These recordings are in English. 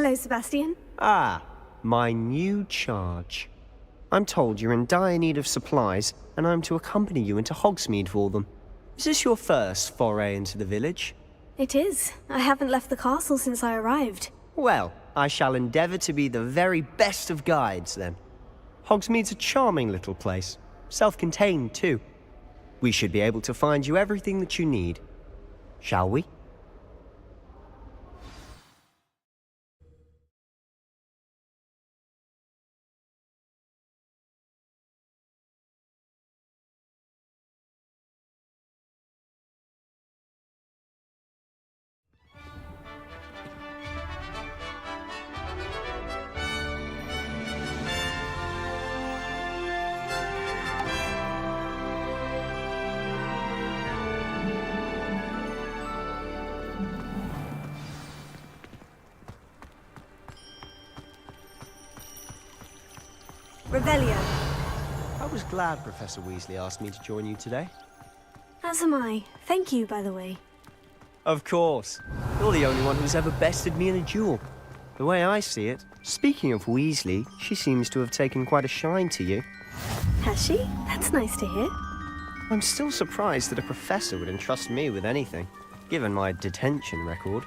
Hello, Sebastian. Ah, my new charge. I'm told you're in dire need of supplies, and I'm to accompany you into Hogsmeade for them. Is this your first foray into the village? It is. I haven't left the castle since I arrived. Well, I shall endeavour to be the very best of guides, then. Hogsmeade's a charming little place. Self-contained, too. We should be able to find you everything that you need. Shall we? Revelio. I was glad Professor Weasley asked me to join you today. As am I. Thank you, by the way. Of course. You're the only one who's ever bested me in a duel. The way I see it, speaking of Weasley, she seems to have taken quite a shine to you. Has she? That's nice to hear. I'm still surprised that a professor would entrust me with anything, given my detention record.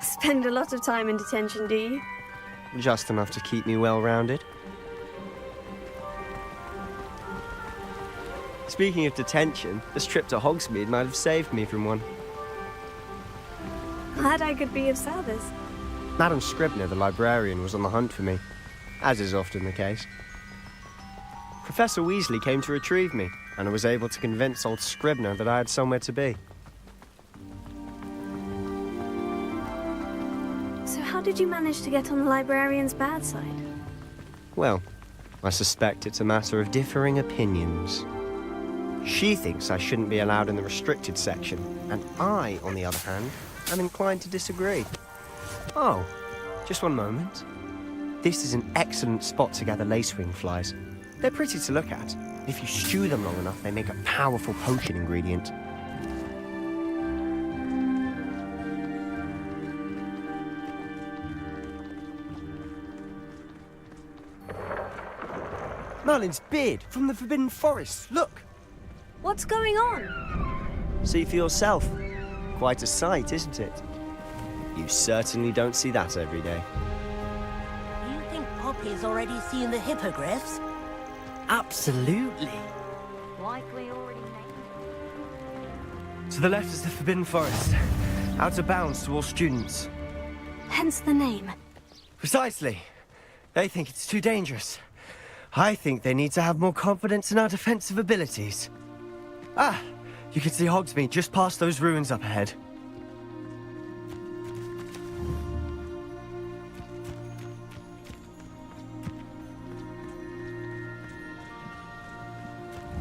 Spend a lot of time in detention, do you? Just enough to keep me well-rounded. Speaking of detention, this trip to Hogsmeade might have saved me from one. Glad I could be of service. Madam Scribner, the librarian, was on the hunt for me, as is often the case. Professor Weasley came to retrieve me, and I was able to convince old Scribner that I had somewhere to be. So how did you manage to get on the librarian's bad side? Well, I suspect it's a matter of differing opinions. She thinks I shouldn't be allowed in the restricted section, and I, on the other hand, am inclined to disagree. Oh, just one moment. This is an excellent spot to gather lacewing flies. They're pretty to look at. If you stew them long enough, they make a powerful potion ingredient. Merlin's beard from the Forbidden Forest, look! What's going on? See for yourself. Quite a sight, isn't it? You certainly don't see that every day. You think Poppy's already seen the hippogriffs? Absolutely. Likely already named. To the left is the Forbidden Forest. Out of bounds to all students. Hence the name. Precisely. They think it's too dangerous. I think they need to have more confidence in our defensive abilities. Ah, you can see Hogsmeade just past those ruins up ahead.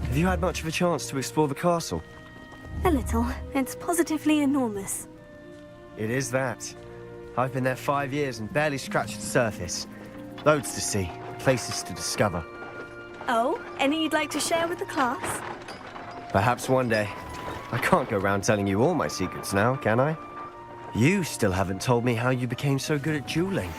Have you had much of a chance to explore the castle? A little. It's positively enormous. It is that. I've been there 5 years and barely scratched the surface. Loads to see, places to discover. Oh, any you'd like to share with the class? Perhaps one day. I can't go around telling you all my secrets now, can I? You still haven't told me how you became so good at dueling.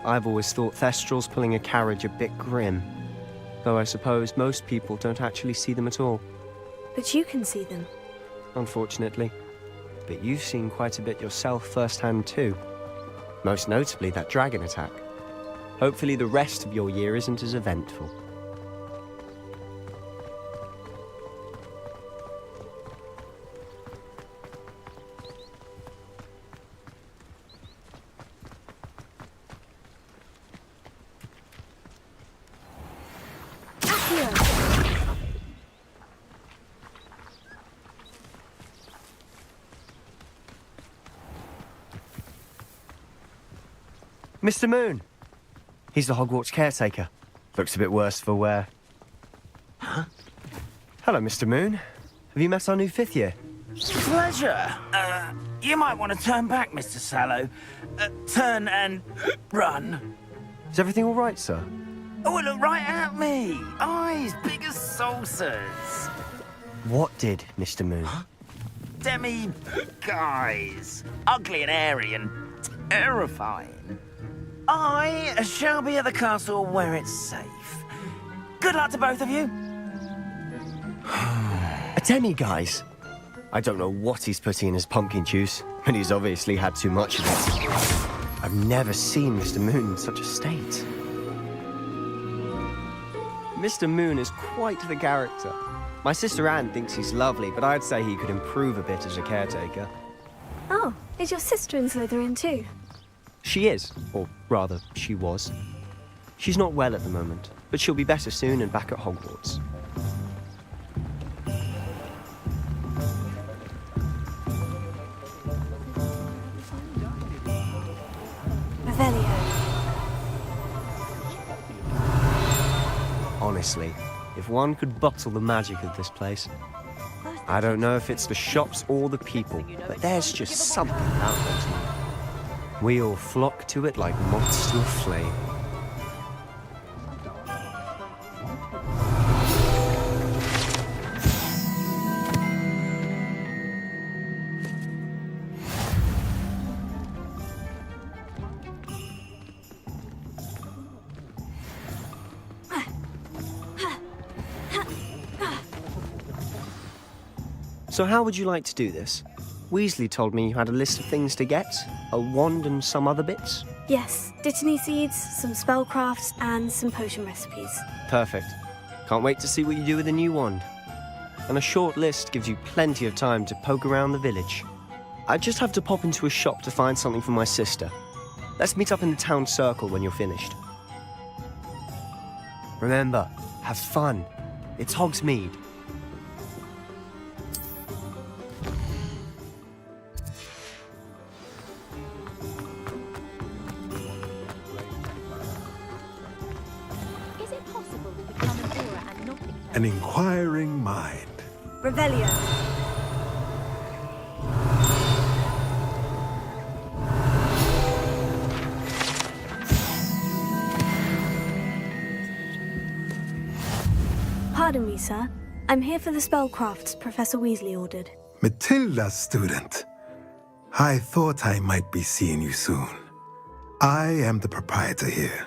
I've always thought Thestrals pulling a carriage a bit grim, though I suppose most people don't actually see them at all. But you can see them. Unfortunately. But you've seen quite a bit yourself firsthand too. Most notably that dragon attack. Hopefully the rest of your year isn't as eventful. Mr. Moon. He's the Hogwarts caretaker. Looks a bit worse for wear. Huh? Hello, Mr. Moon. Have you met our new 5th year? Pleasure. You might want to turn back, Mr. Sallow. Turn and run. Is everything all right, sir? Oh, look right at me. Eyes big as saucers. What did, Mr. Moon? Demi guys. Ugly and hairy and terrifying. I shall be at the castle where it's safe. Good luck to both of you. A demi-guise? I don't know what he's putting in his pumpkin juice, but he's obviously had too much of it. I've never seen Mr. Moon in such a state. Mr. Moon is quite the character. My sister Anne thinks he's lovely, but I'd say he could improve a bit as a caretaker. Oh, is your sister in Slytherin too? She is, or rather, she was. She's not well at the moment, but she'll be better soon and back at Hogwarts. Revelio. Honestly, if one could bottle the magic of this place. I don't know if it's the shops or the people, but there's just something about Hogsmeade. We all flock to it like moths to a flame. So how would you like to do this? Weasley told me you had a list of things to get, a wand and some other bits. Yes, Dittany seeds, some spellcrafts, and some potion recipes. Perfect. Can't wait to see what you do with the new wand. And a short list gives you plenty of time to poke around the village. I just have to pop into a shop to find something for my sister. Let's meet up in the town circle when you're finished. Remember, have fun. It's Hogsmeade. An inquiring mind. Revelio. Pardon me, sir. I'm here for the spellcrafts Professor Weasley ordered. Matilda's student. I thought I might be seeing you soon. I am the proprietor here,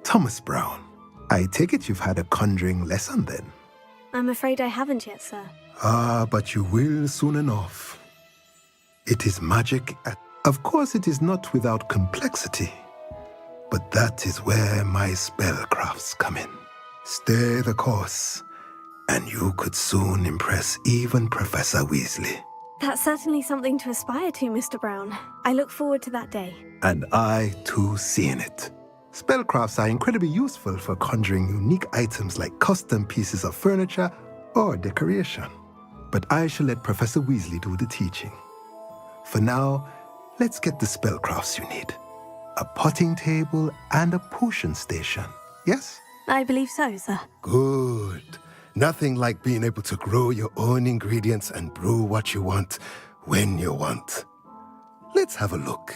Thomas Brown. I take it you've had a conjuring lesson then? I'm afraid I haven't yet, sir. Ah, but you will soon enough. It is magic. Of course, it is not without complexity. But that is where my spellcrafts come in. Stay the course, and you could soon impress even Professor Weasley. That's certainly something to aspire to, Mr. Brown. I look forward to that day. And I, too, seeing it. Spellcrafts are incredibly useful for conjuring unique items like custom pieces of furniture or decoration. But I shall let Professor Weasley do the teaching. For now, let's get the spellcrafts you need. A potting table and a potion station, yes? I believe so, sir. Good. Nothing like being able to grow your own ingredients and brew what you want when you want. Let's have a look.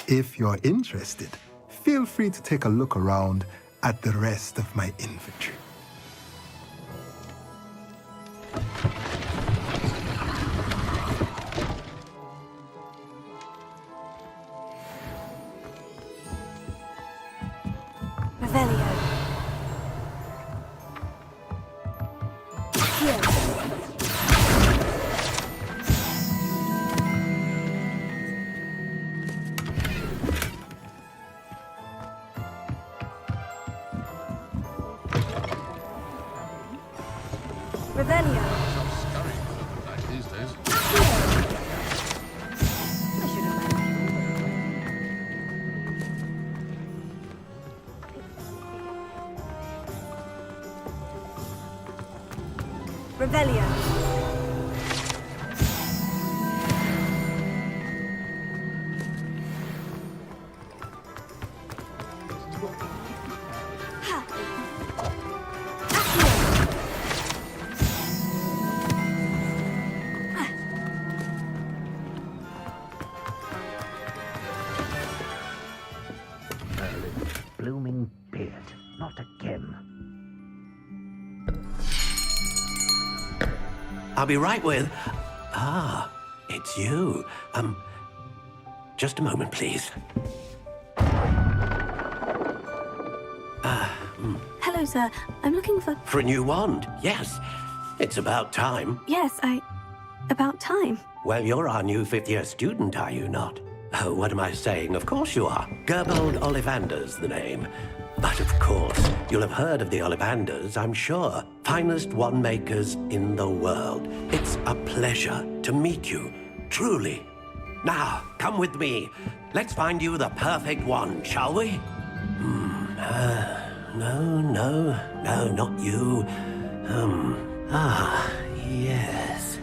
If you're interested, feel free to take a look around at the rest of my inventory. Revelio. Here. Revelio. These days. Revelio. Merlin's blooming beard. Not again. I'll be right with... Ah, it's you. Just a moment, please. Hello, sir. I'm looking for... For a new wand, yes. It's about time. Yes, about time. Well, you're our new fifth-year student, are you not? Oh, what am I saying? Of course you are. Gerbold Ollivander's the name. But of course, you'll have heard of the Ollivanders, I'm sure. Finest wand makers in the world. It's a pleasure to meet you, truly. Now, come with me. Let's find you the perfect wand, shall we? No, not you. Yes.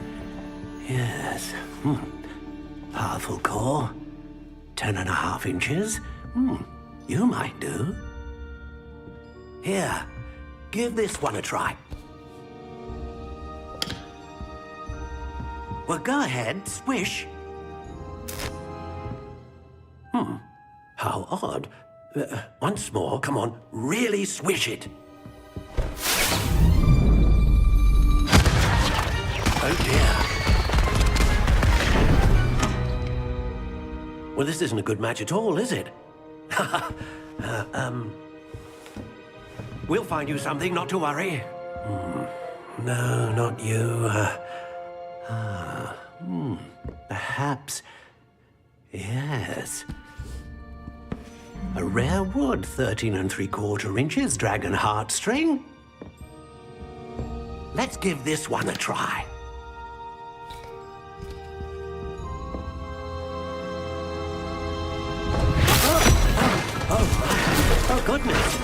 Powerful core. 10.5 inches. You might do. Here, give this one a try. Well, go ahead, swish. How odd. Once more, come on, really swish it. Oh dear. Well, this isn't a good match at all, is it? We'll find you something, not to worry. No, not you. Perhaps... Yes. A rare wood, 13 3/4 inches, dragon heartstring. Let's give this one a try. Oh, goodness.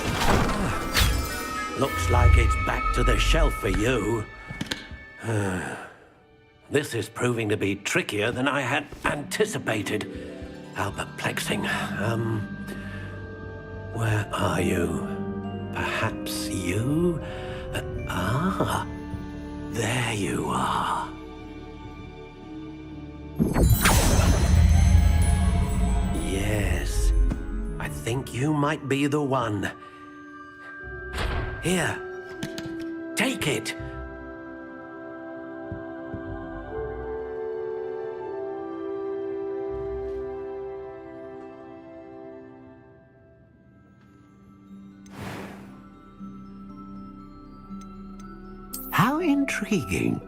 Looks like it's back to the shelf for you. This is proving to be trickier than I had anticipated. How perplexing. Where are you? Perhaps you? There you are. Yes, I think you might be the one. Here, take it. How intriguing.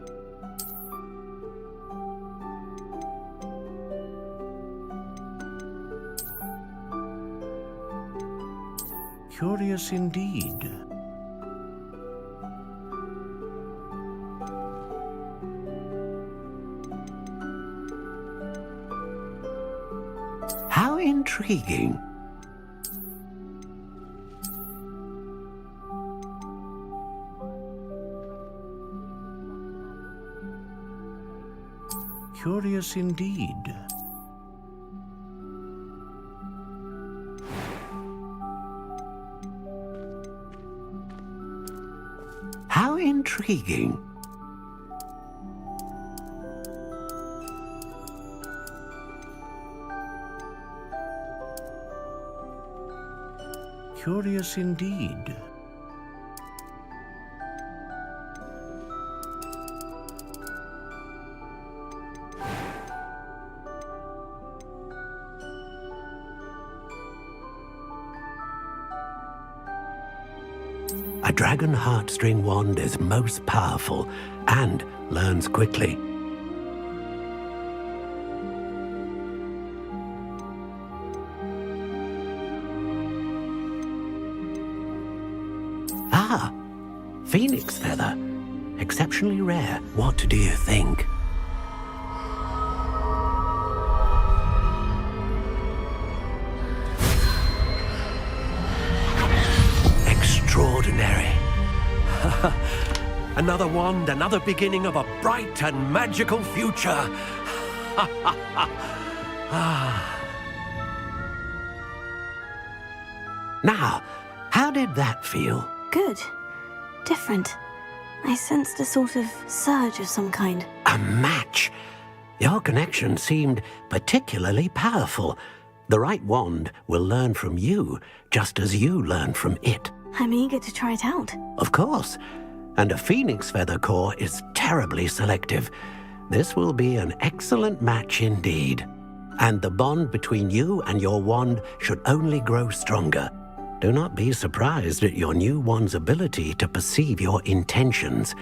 Curious indeed. How intriguing. Curious indeed. How intriguing. Curious indeed. A dragon heartstring wand is most powerful and learns quickly. Ah, phoenix feather. Exceptionally rare. What do you think? Extraordinary. Another wand, another beginning of a bright and magical future. Now, how did that feel? Good. Different. I sensed a sort of surge of some kind. A match. Your connection seemed particularly powerful. The right wand will learn from you, just as you learn from it. I'm eager to try it out. Of course. And a phoenix feather core is terribly selective. This will be an excellent match indeed. And the bond between you and your wand should only grow stronger. Do not be surprised at your new wand's ability to perceive your intentions,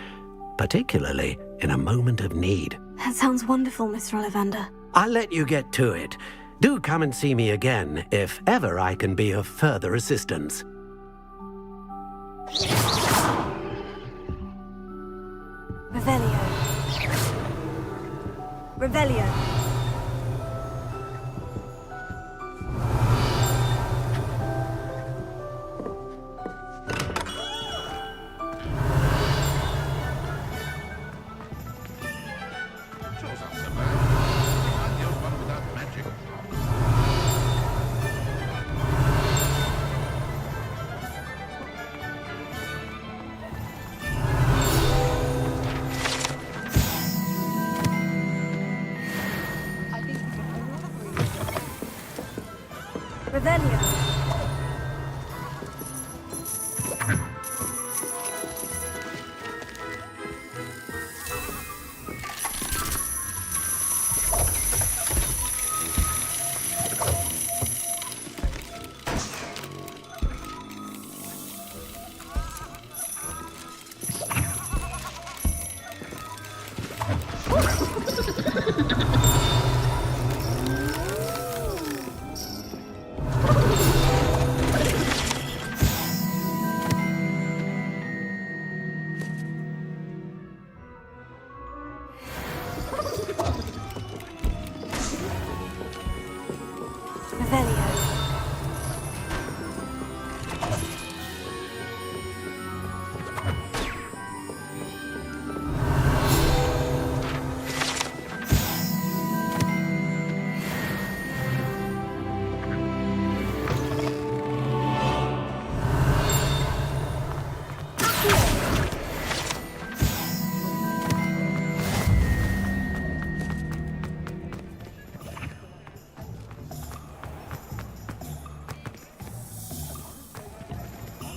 particularly in a moment of need. That sounds wonderful, Mr. Ollivander. I'll let you get to it. Do come and see me again if ever I can be of further assistance. Revelio. Revelio. Shows up so bad. I'm the only one without magic. Revelio. Revelio.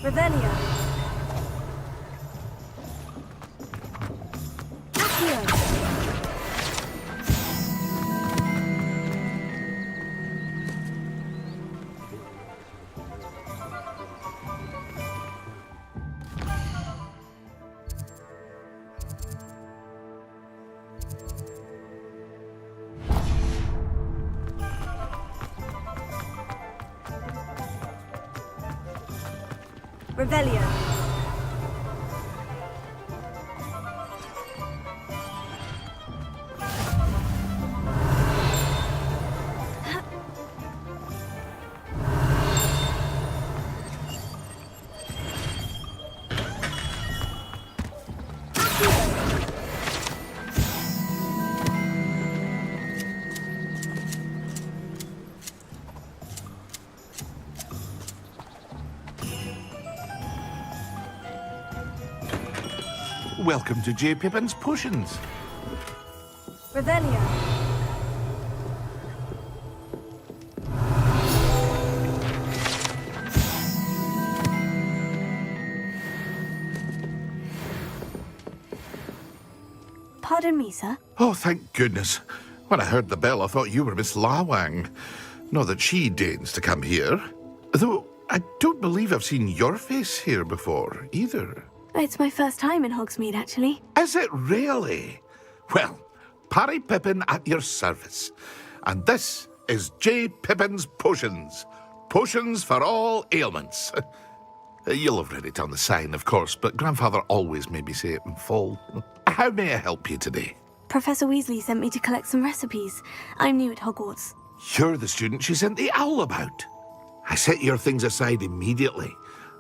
Revelio. Accio. Revelio. Welcome to J. Pippin's Potions. Revelio. Pardon me, sir. Oh, thank goodness. When I heard the bell, I thought you were Miss Lawang. Not that she deigns to come here. Though I don't believe I've seen your face here before, either. It's my first time in Hogsmeade, actually. Is it really? Well, Parry Pippin at your service. And this is J. Pippin's Potions. Potions for all ailments. You'll have read it on the sign, of course, but Grandfather always made me say it in full. How may I help you today? Professor Weasley sent me to collect some recipes. I'm new at Hogwarts. You're the student she sent the owl about. I set your things aside immediately.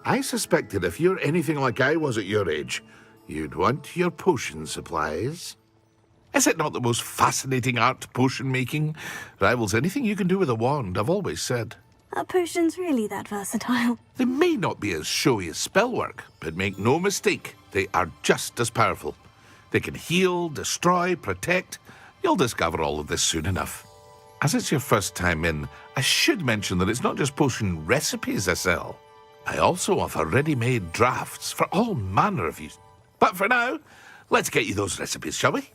I suspected if you're anything like I was at your age, you'd want your potion supplies. Is it not the most fascinating art, potion making? Rivals anything you can do with a wand, I've always said. Are potions really that versatile? They may not be as showy as spellwork, but make no mistake, they are just as powerful. They can heal, destroy, protect. You'll discover all of this soon enough. As it's your first time in, I should mention that it's not just potion recipes I sell. I also offer ready-made drafts for all manner of use. But for now, let's get you those recipes, shall we?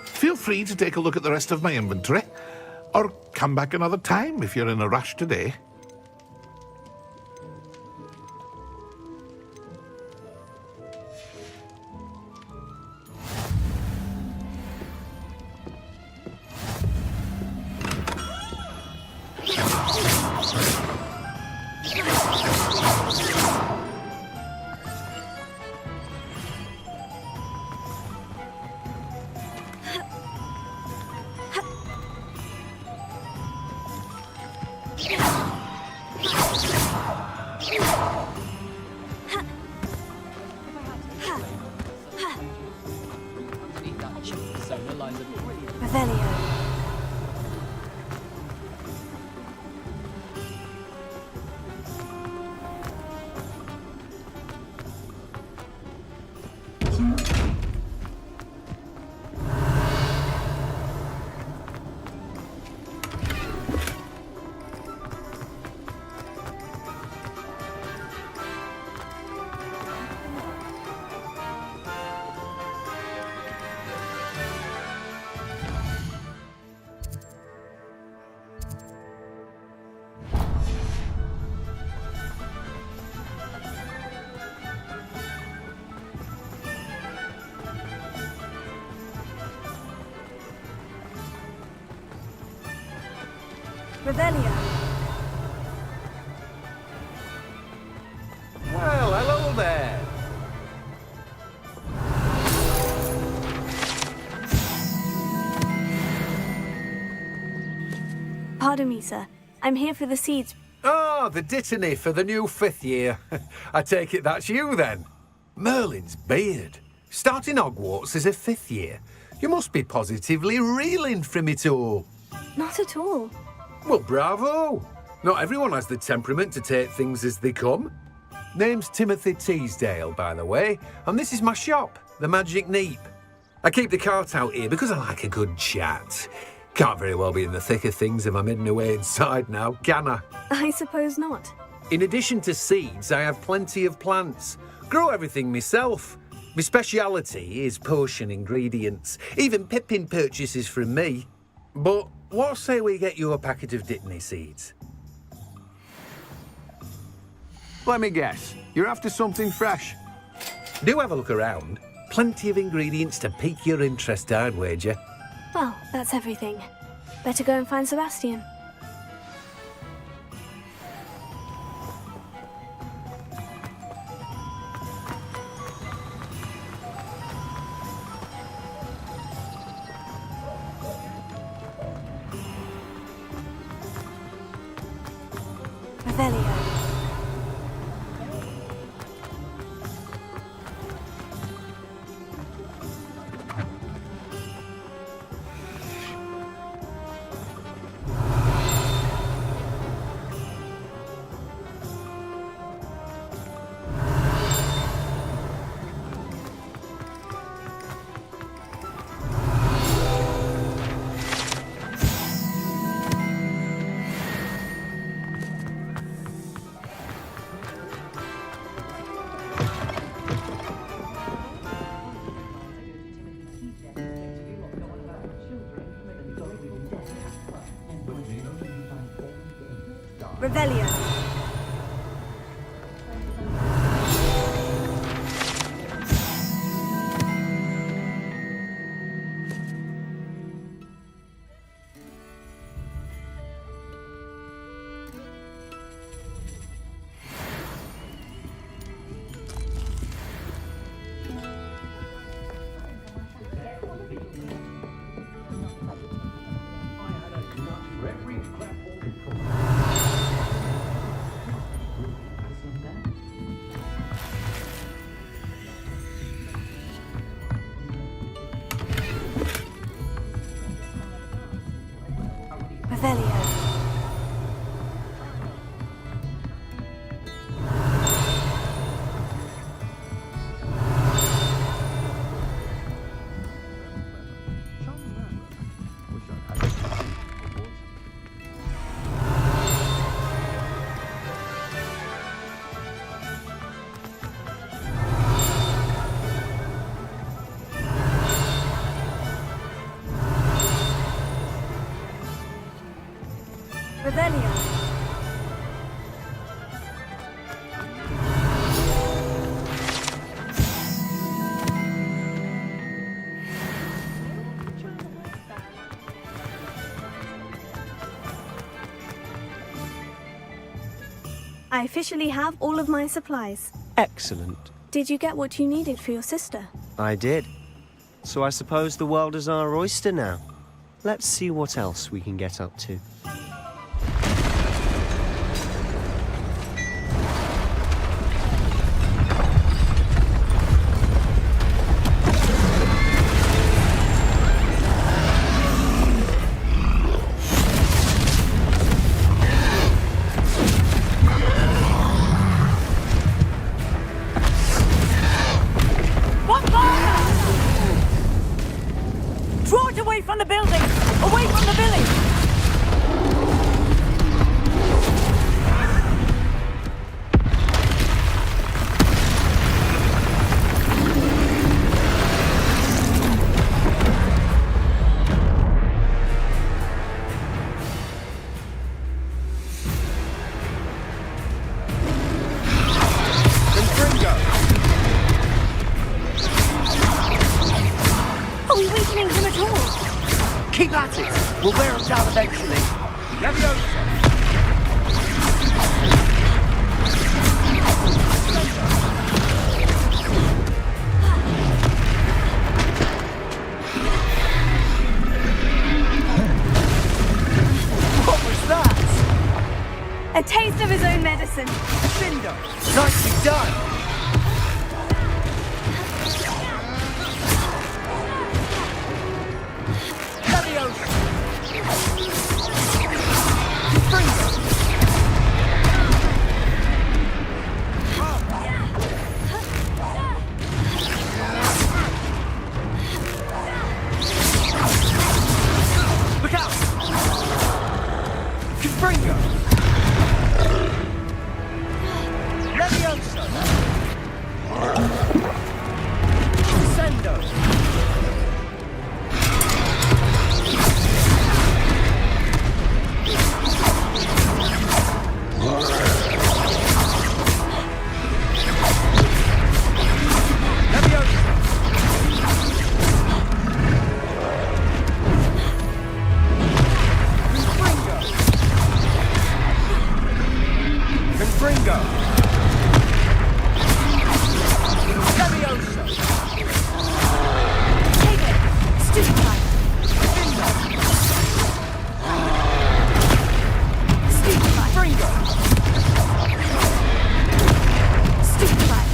Feel free to take a look at the rest of my inventory, or come back another time if you're in a rush today. Revelio. Revelio. Well, hello there. Pardon me, sir. I'm here for the seeds. Oh, the dittany for the new 5th year. I take it that's you then. Merlin's beard. Starting Hogwarts as a 5th year. You must be positively reeling from it all. Not at all. Well, bravo. Not everyone has the temperament to take things as they come. Name's Timothy Teasdale, by the way, and this is my shop, the Magic Neep. I keep the cart out here because I like a good chat. Can't very well be in the thick of things if I'm hidden away inside now, can I? I suppose not. In addition to seeds, I have plenty of plants. Grow everything myself. My speciality is potion ingredients. Even Pippin purchases from me. But what say we get you a packet of dittany seeds? Let me guess. You're after something fresh. Do have a look around. Plenty of ingredients to pique your interest, I'd wager. Well, that's everything. Better go and find Sebastian. Revelio. Revelio. Revelio. Revelio. I officially have all of my supplies. Excellent. Did you get what you needed for your sister? I did. So I suppose the world is our oyster now. Let's see what else we can get up to. Draw it away from the building! Away from the village! Are we weakening him at all? Keep at it. We'll wear them down eventually. What was that? A taste of his own medicine. Cinder. Nicely done. Look out! Confringo! Levioso! Sendo! Confringo! Levioso! Take it! Stupefy! Stupefy! Fringo! Stupefy!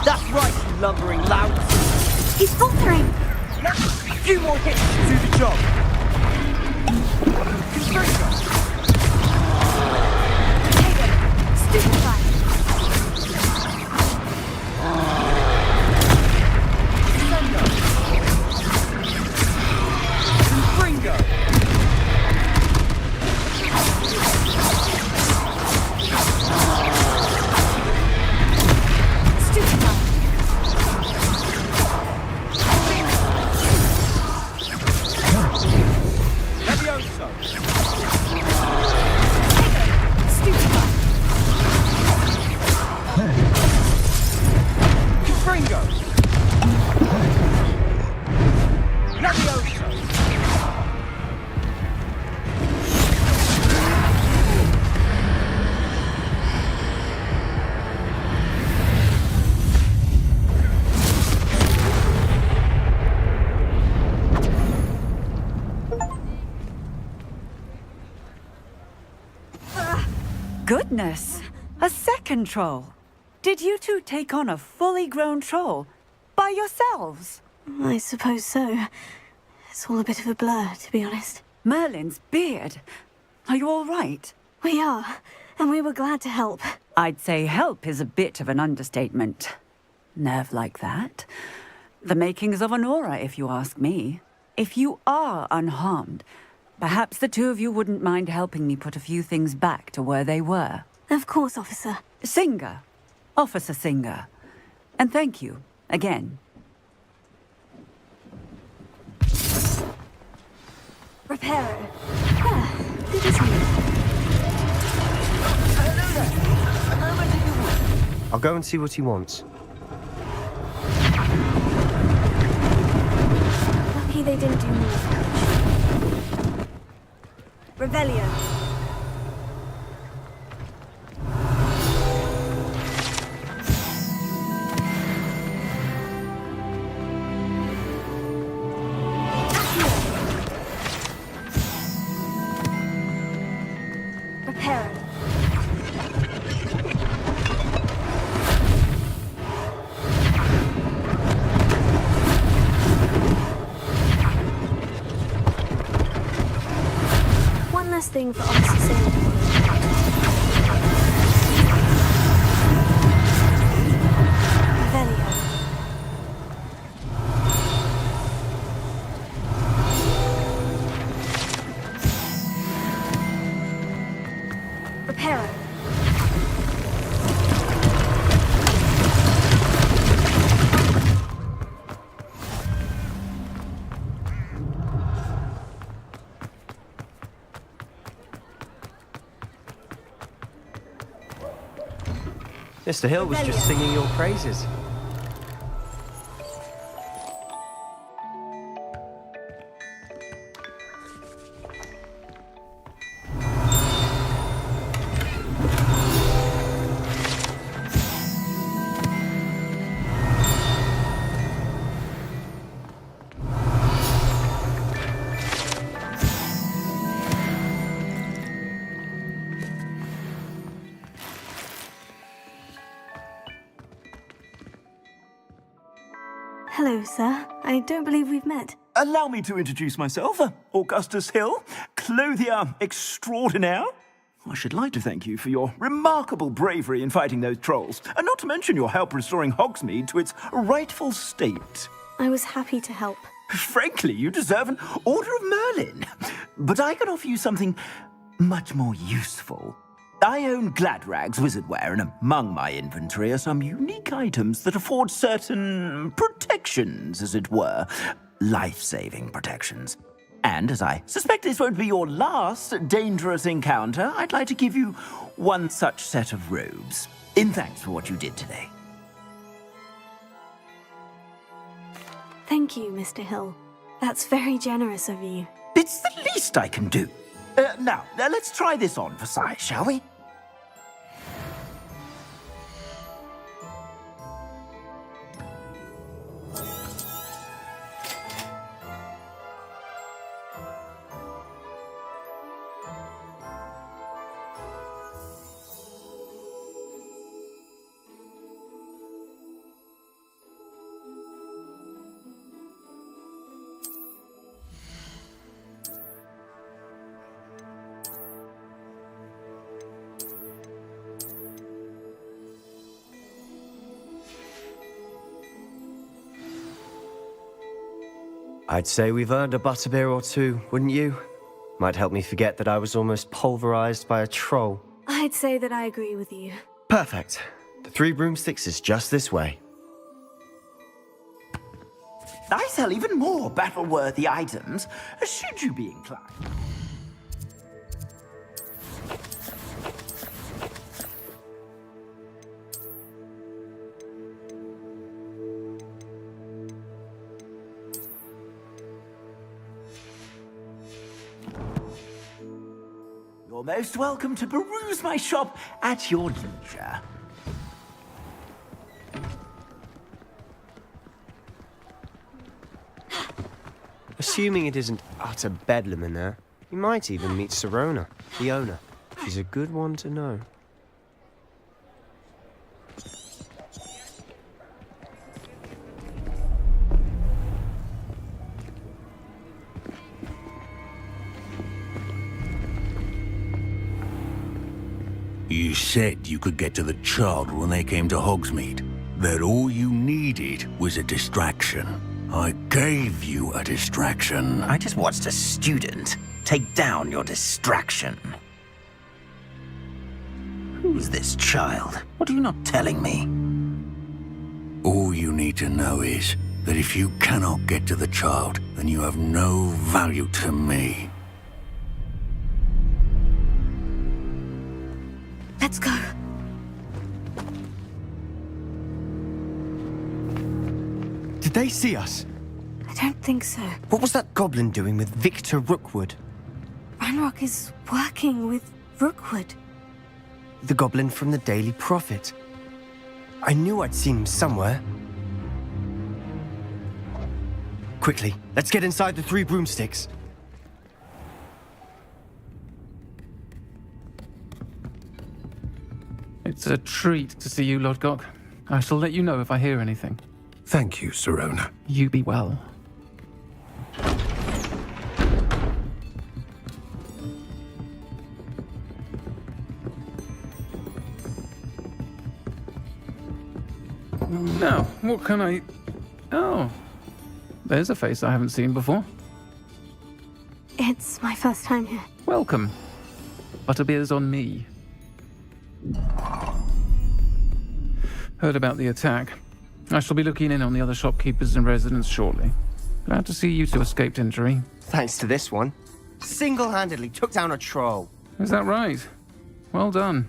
That's right, you lumbering lout! He's faltering! A few more hits to do the job! Confringo! Take it! Stupefy! Sendo! Confringo! Stupefy! Levioso! Stupefy! Confringo! Levioso! Goodness! A second troll! Did you two take on a fully grown troll? By yourselves? I suppose so. It's all a bit of a blur, to be honest. Merlin's beard. Are you all right? We are, and we were glad to help. I'd say help is a bit of an understatement. Nerve like that. The makings of an aura, if you ask me. If you are unharmed, perhaps the two of you wouldn't mind helping me put a few things back to where they were. Of course, officer. Singer. Officer Singer. And thank you, again. Reparo. good is new. I'll go and see what he wants. Lucky they didn't do more damage. Revelio. Reparo. One last thing for Officer Sandor. Revelio. Reparo. Mr. Hill was just singing your praises. Hello, sir. I don't believe we've met. Allow me to introduce myself, Augustus Hill, clothier extraordinaire. I should like to thank you for your remarkable bravery in fighting those trolls, and not to mention your help restoring Hogsmeade to its rightful state. I was happy to help. Frankly, you deserve an Order of Merlin. But I can offer you something much more useful. I own Gladrag's wizardware, and among my inventory are some unique items that afford certain protections, as it were. Life-saving protections. And as I suspect this won't be your last dangerous encounter, I'd like to give you one such set of robes, in thanks for what you did today. Thank you, Mr. Hill. That's very generous of you. It's the least I can do. Now, let's try this on for size, shall we? I'd say we've earned a butterbeer or two, wouldn't you? Might help me forget that I was almost pulverized by a troll. I'd say that I agree with you. Perfect. The 3 broomsticks is just this way. I sell even more battle-worthy items, should you be inclined. You're most welcome to peruse my shop at your leisure. Assuming it isn't utter bedlam in there, you might even meet Serona, the owner. She's a good one to know. You said you could get to the child when they came to Hogsmeade. That all you needed was a distraction. I gave you a distraction. I just watched a student take down your distraction. Who's this child? What are you not telling me? All you need to know is that if you cannot get to the child, then you have no value to me. Did they see us? I don't think so. What was that goblin doing with Victor Rookwood? Ranrock is working with Rookwood. The goblin from the Daily Prophet. I knew I'd seen him somewhere. Quickly, let's get inside the 3 broomsticks. It's a treat to see you, Lodgok. I shall let you know if I hear anything. Thank you, Sirona. You be well. Now, what can I... Oh, there's a face I haven't seen before. It's my first time here. Welcome. Butterbeer's on me. Heard about the attack. I shall be looking in on the other shopkeepers and residents shortly. Glad to see you two escaped injury. Thanks to this one. Single-handedly took down a troll. Is that right? Well done.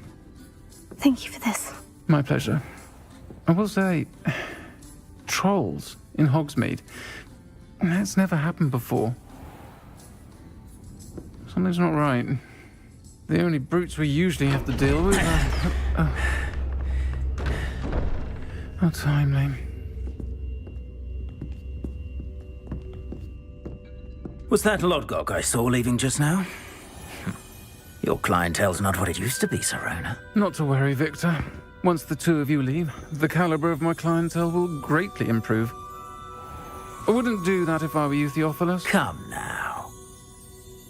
Thank you for this. My pleasure. I will say, trolls in Hogsmeade. That's never happened before. Something's not right. The only brutes we usually have to deal with are... How timely. Was that Lodgok I saw leaving just now? Your clientele's not what it used to be, Sirona. Not to worry, Victor. Once the 2 of you leave, the caliber of my clientele will greatly improve. I wouldn't do that if I were you, Theophilus. Come now.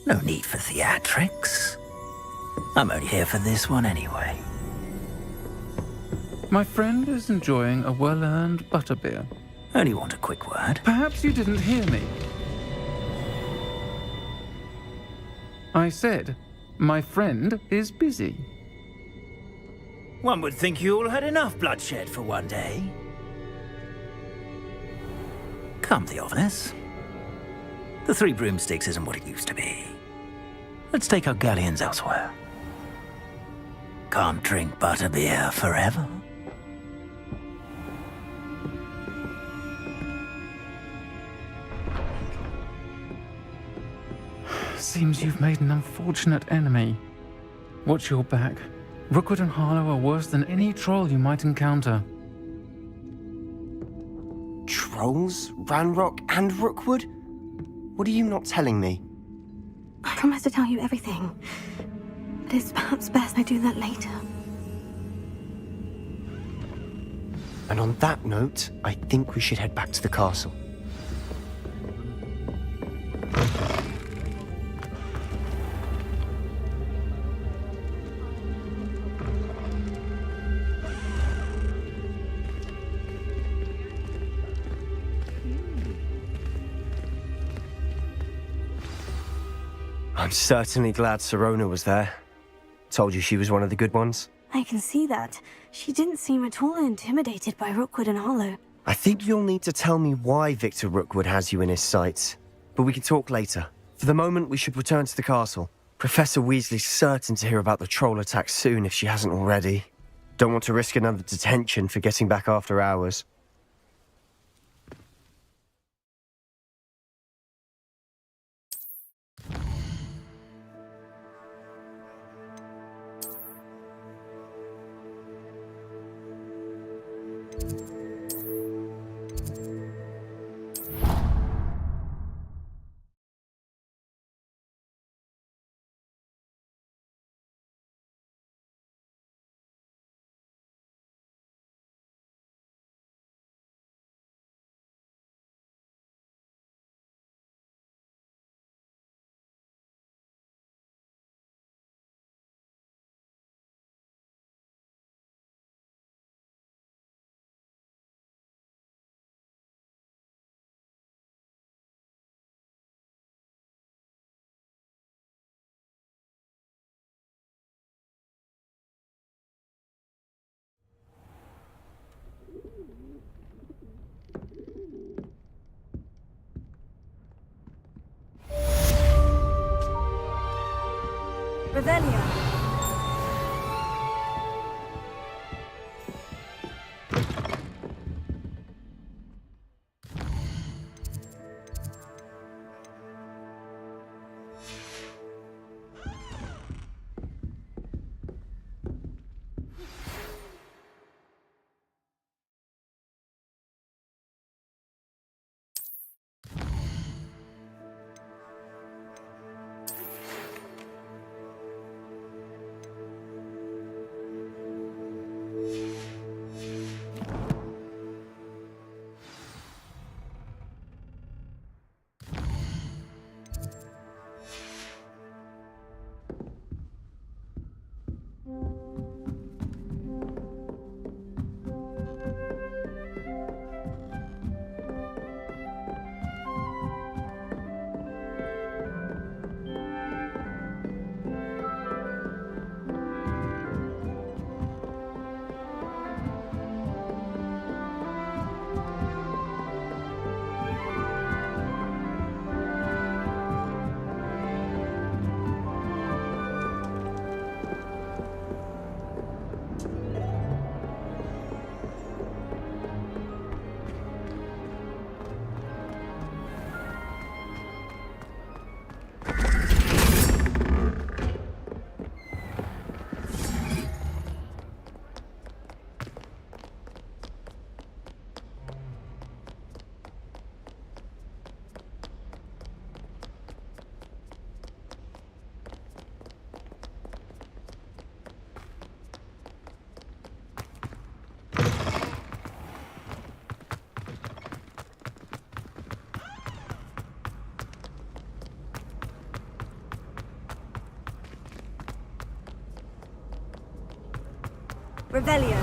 No need for theatrics. I'm only here for this one anyway. My friend is enjoying a well-earned butterbeer. Only want a quick word. Perhaps you didn't hear me. I said, my friend is busy. One would think you all had enough bloodshed for one day. Come, Theophilus. The 3 broomsticks isn't what it used to be. Let's take our galleons elsewhere. Can't drink butterbeer forever. Seems you've made an unfortunate enemy. Watch your back. Rookwood and Harlow are worse than any troll you might encounter. Trolls? Ranrock and Rookwood? What are you not telling me? I promise to tell you everything. But it's perhaps best I do that later. And on that note, I think we should head back to the castle. I'm certainly glad Sirona was there. Told you she was one of the good ones. I can see that. She didn't seem at all intimidated by Rookwood and Harlow. I think you'll need to tell me why Victor Rookwood has you in his sights. But we can talk later. For the moment, we should return to the castle. Professor Weasley's certain to hear about the troll attack soon if she hasn't already. Don't want to risk another detention for getting back after hours. Revelio. Revelio.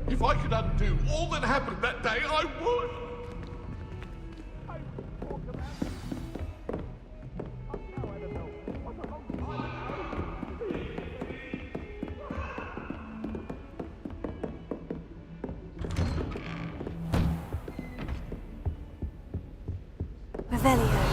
If I could undo all that happened that day, I would. Revelio.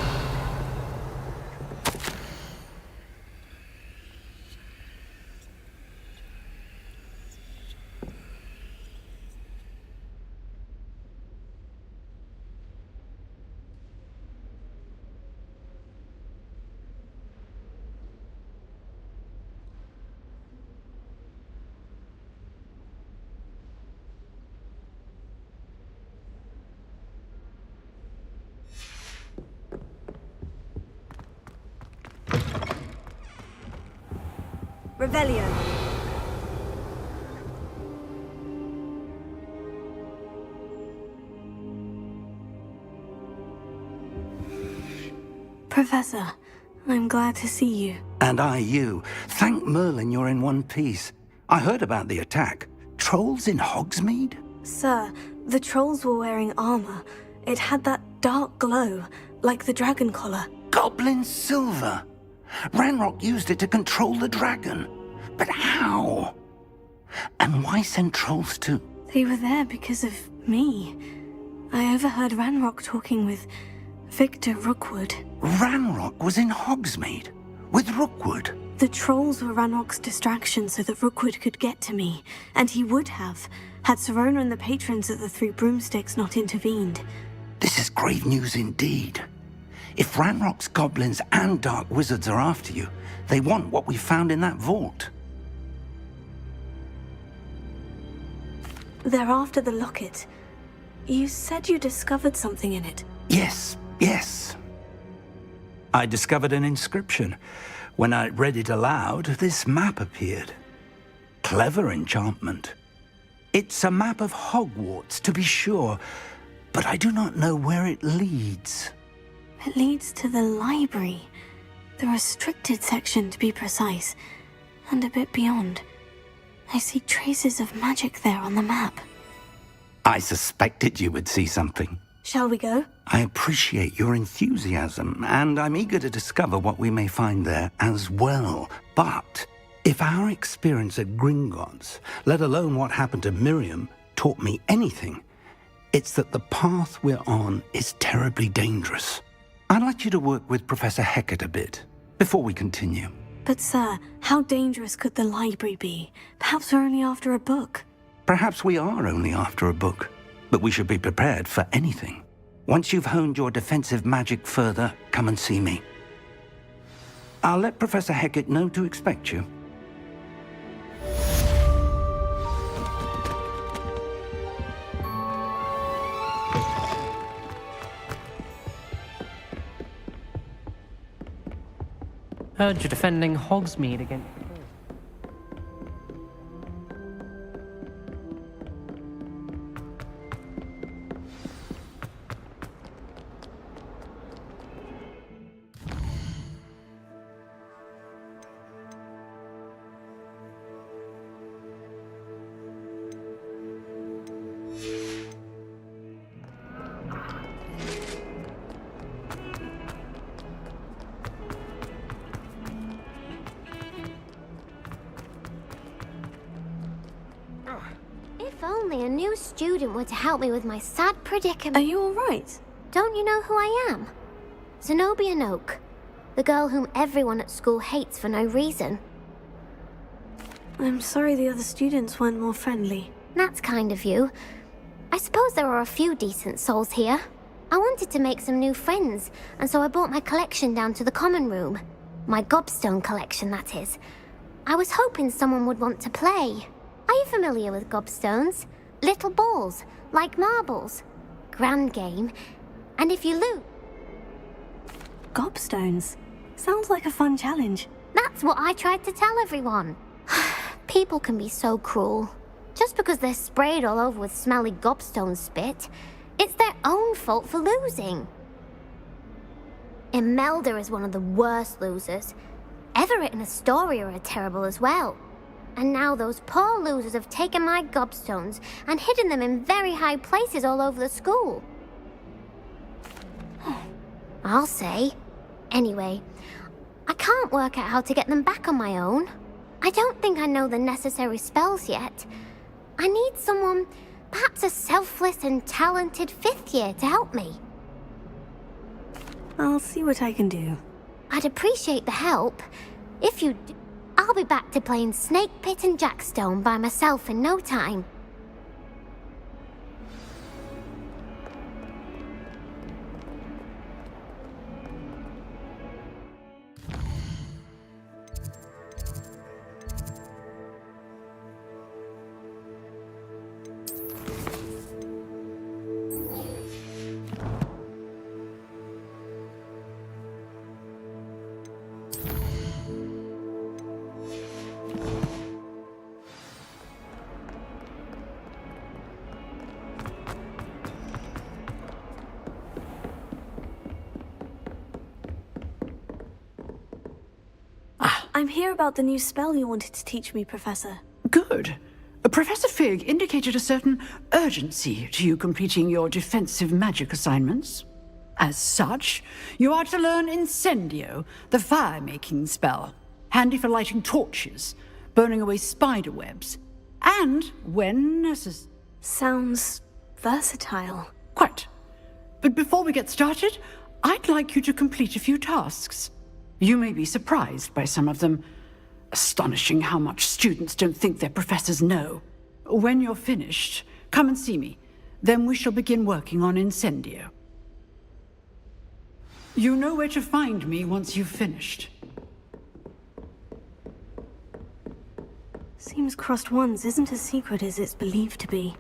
Revelio. Professor, I'm glad to see you. And I you. Thank Merlin you're in one piece. I heard about the attack. Trolls in Hogsmeade? Sir, the trolls were wearing armor. It had that dark glow, like the dragon collar. Goblin silver. Ranrock used it to control the dragon. But how? And why send trolls to... They were there because of me. I overheard Ranrock talking with Victor Rookwood. Ranrock was in Hogsmeade? With Rookwood? The trolls were Ranrock's distraction so that Rookwood could get to me. And he would have, had Serona and the patrons at the Three Broomsticks not intervened. This is grave news indeed. If Ranrock's goblins and dark wizards are after you, they want what we found in that vault. They're after the locket. You said you discovered something in it. Yes. I discovered an inscription. When I read it aloud, this map appeared. Clever enchantment. It's a map of Hogwarts, to be sure, but I do not know where it leads. It leads to the library. The restricted section, to be precise. And a bit beyond. I see traces of magic there on the map. I suspected you would see something. Shall we go? I appreciate your enthusiasm, and I'm eager to discover what we may find there as well. But if our experience at Gringotts, let alone what happened to Miriam, taught me anything, it's that the path we're on is terribly dangerous. I'd like you to work with Professor Hecat a bit before we continue. But sir, how dangerous could the library be? Perhaps we're only after a book. Perhaps we are only after a book, but we should be prepared for anything. Once you've honed your defensive magic further, come and see me. I'll let Professor Hecat know to expect you. Heard you're defending Hogsmeade against... If only a new student were to help me with my sad predicament. Are you all right? Don't you know who I am? Zenobia Noak, the girl whom everyone at school hates for no reason. I'm sorry the other students weren't more friendly. That's kind of you. I suppose there are a few decent souls here. I wanted to make some new friends, and so I brought my collection down to the common room. My gobstone collection, that is. I was hoping someone would want to play. Are you familiar with gobstones? Little balls, like marbles. Grand game. And if you lose... Gobstones? Sounds like a fun challenge. That's what I tried to tell everyone. People can be so cruel. Just because they're sprayed all over with smelly gobstone spit, it's their own fault for losing. Imelda is one of the worst losers. Everett and Astoria are terrible as well. And now those poor losers have taken my gobstones and hidden them in very high places all over the school. I'll say. Anyway, I can't work out how to get them back on my own. I don't think I know the necessary spells yet. I need someone, perhaps a selfless and talented 5th year to help me. I'll see what I can do. I'd appreciate the help. If you d- I'll be back to playing Snake Pit and Jackstone by myself in no time. I'm here about the new spell you wanted to teach me, Professor. Good. Professor Fig indicated a certain urgency to you completing your defensive magic assignments. As such, you are to learn Incendio, the fire-making spell, handy for lighting torches, burning away spider webs, and when necessary. Sounds versatile. Quite. But before we get started, I'd like you to complete a few tasks. You may be surprised by some of them. Astonishing how much students don't think their professors know. When you're finished, come and see me. Then we shall begin working on Incendio. You know where to find me once you've finished. Seems crossed ones isn't as secret as it's believed to be.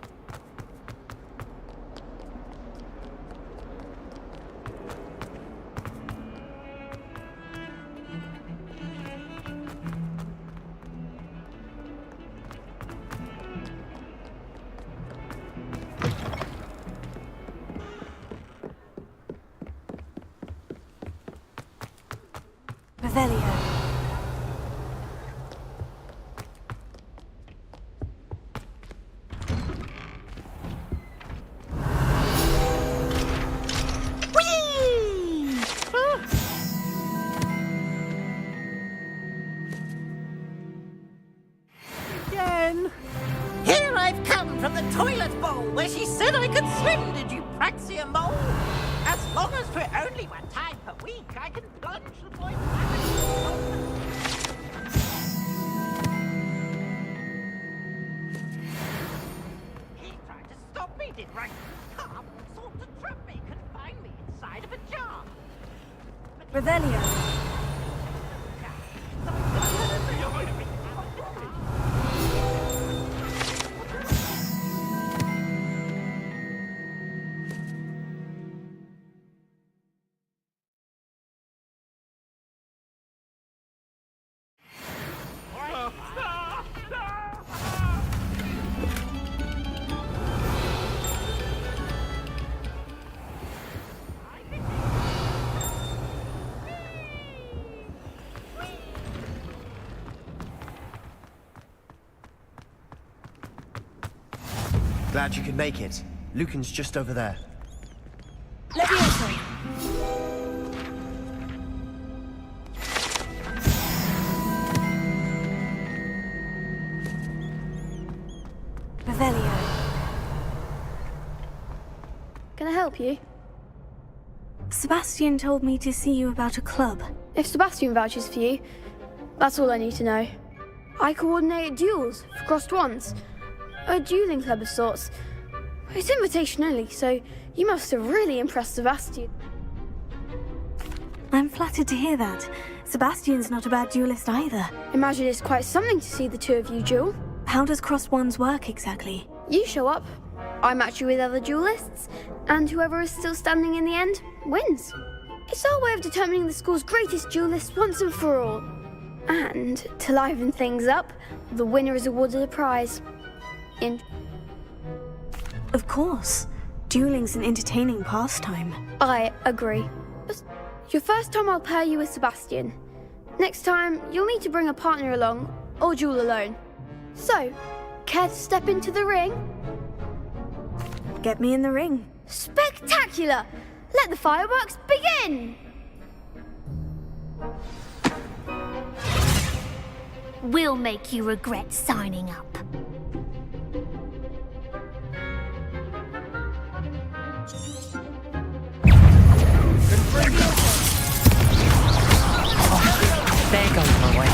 Here I've come from the toilet bowl where she said I could swim, did you praxia mole? As long as for only 1 time per week, I can plunge the boy back. He tried to stop me, did right? Carp sought to trap me, confine me inside of a jar. Revelio. Glad you could make it. Lucan's just over there. Levioso. Revelio. Can I help you? Sebastian told me to see you about a club. If Sebastian vouches for you, that's all I need to know. I coordinate duels for crossed ones. A dueling club of sorts. It's invitation only, so you must have really impressed Sebastian. I'm flattered to hear that. Sebastian's not a bad duelist either. Imagine it's quite something to see the two of you duel. How does cross ones work exactly? You show up, I match you with other duelists, and whoever is still standing in the end wins. It's our way of determining the school's greatest duelist once and for all. And to liven things up, the winner is awarded a prize. Of course. Dueling's an entertaining pastime. I agree. Your first time I'll pair you with Sebastian. Next time, you'll need to bring a partner along, or duel alone. So, care to step into the ring? Get me in the ring. Spectacular! Let the fireworks begin! We'll make you regret signing up. There goes my way.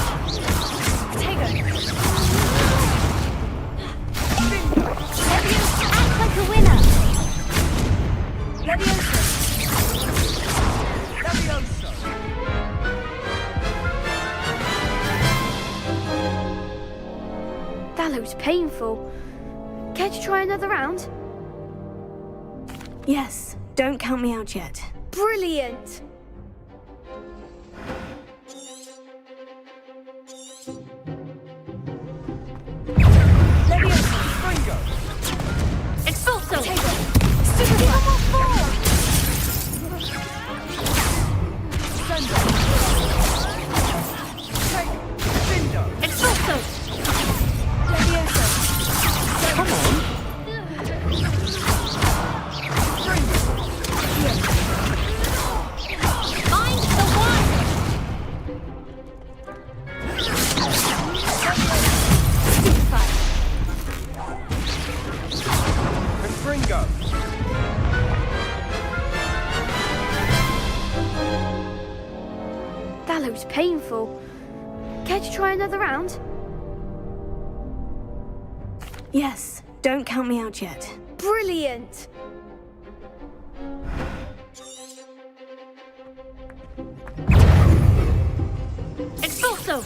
Act like a winner. That looks painful. Care to try another round? Yes, don't count me out yet. Brilliant! Expulso! Expulso! Come on. Find the one! Confringo! That looks painful. Care to try another round? Yes, don't count me out yet. Brilliant! Expulso!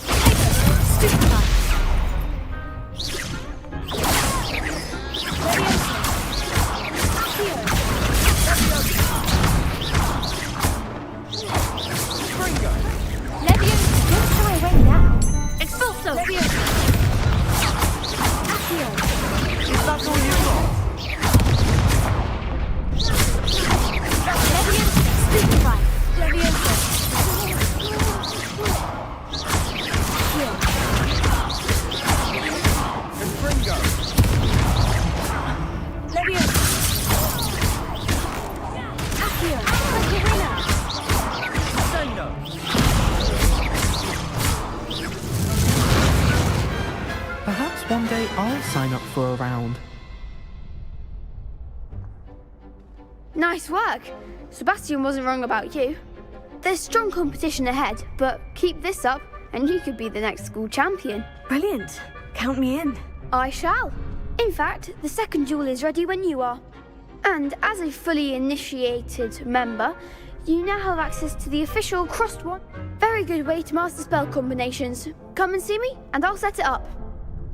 Expulso! Is that all you got? Confringo! Perhaps one day I'll sign up for a round. Nice work! Sebastian wasn't wrong about you. There's strong competition ahead, but keep this up and you could be the next school champion. Brilliant. Count me in. I shall. In fact, the second duel is ready when you are. And as a fully initiated member, you now have access to the official Crossed One. Very good way to master spell combinations. Come and see me and I'll set it up.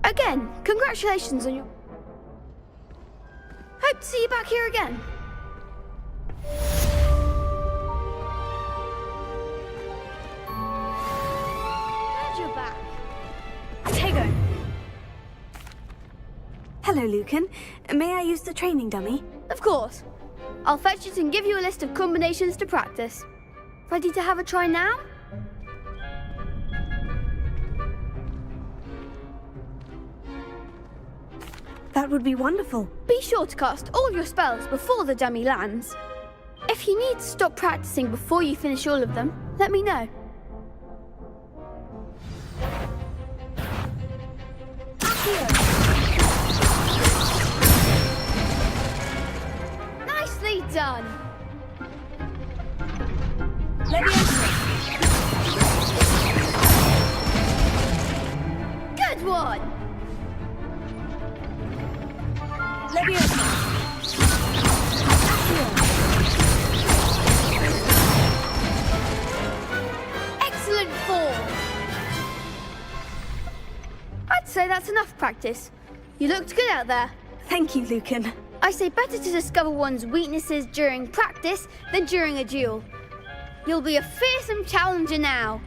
Again, congratulations on your... Hope to see you back here again. Glad you're back. Tego. Hello, Lucan. May I use the training dummy? Of course. I'll fetch it and give you a list of combinations to practice. Ready to have a try now? That would be wonderful. Be sure to cast all your spells before the dummy lands. If you need to stop practicing before you finish all of them, let me know. Nicely done! Good one! say that's enough practice. You looked good out there. Thank you, Lucan. I say better to discover one's weaknesses during practice than during a duel. You'll be a fearsome challenger now.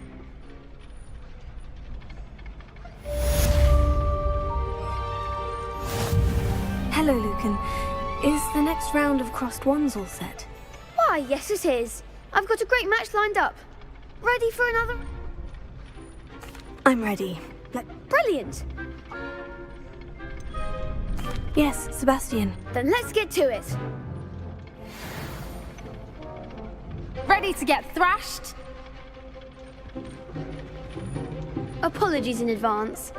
Hello, Lucan. Is the next round of crossed wands all set? Why, yes it is. I've got a great match lined up. Ready for another? I'm ready. Brilliant. Yes, Sebastian. Then let's get to it. Ready to get thrashed? Apologies in advance.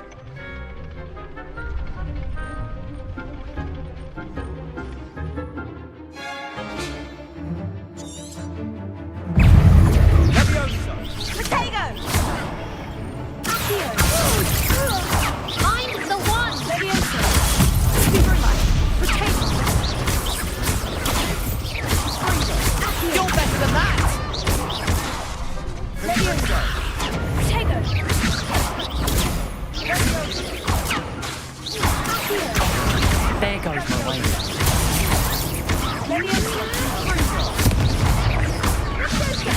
Potato! Mind the one! You're better than that! There goes my way.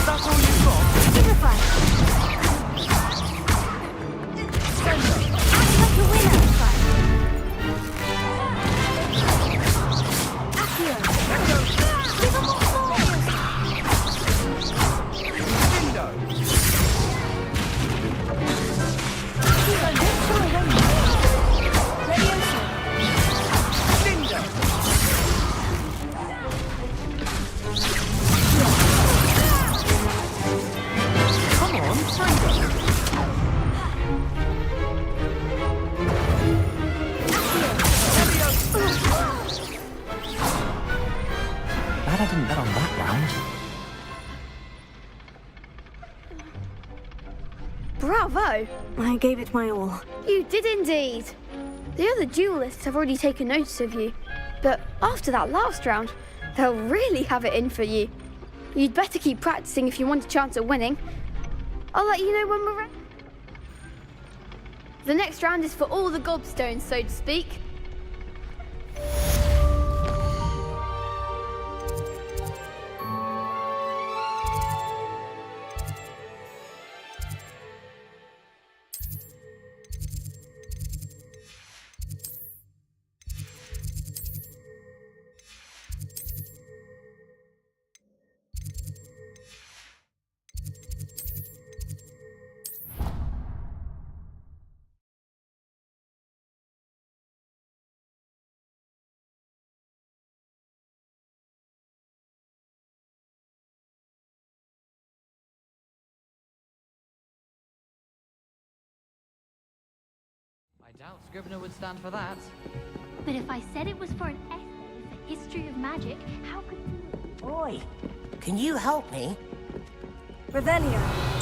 That's all you've got? Signify! Act like a winner! Accio! Give 'em more Glad I didn't bet on that round. Bravo! I gave it my all. You did indeed. The other duelists have already taken notice of you, but after that last round, they'll really have it in for you. You'd better keep practicing if you want a chance at winning. I'll let you know when we're ready. The next round is for all the gobstones, so to speak. I doubt Scrivener would stand for that. But if I said it was for an essay with the history of magic, how could you... Oi, can you help me? Revelio.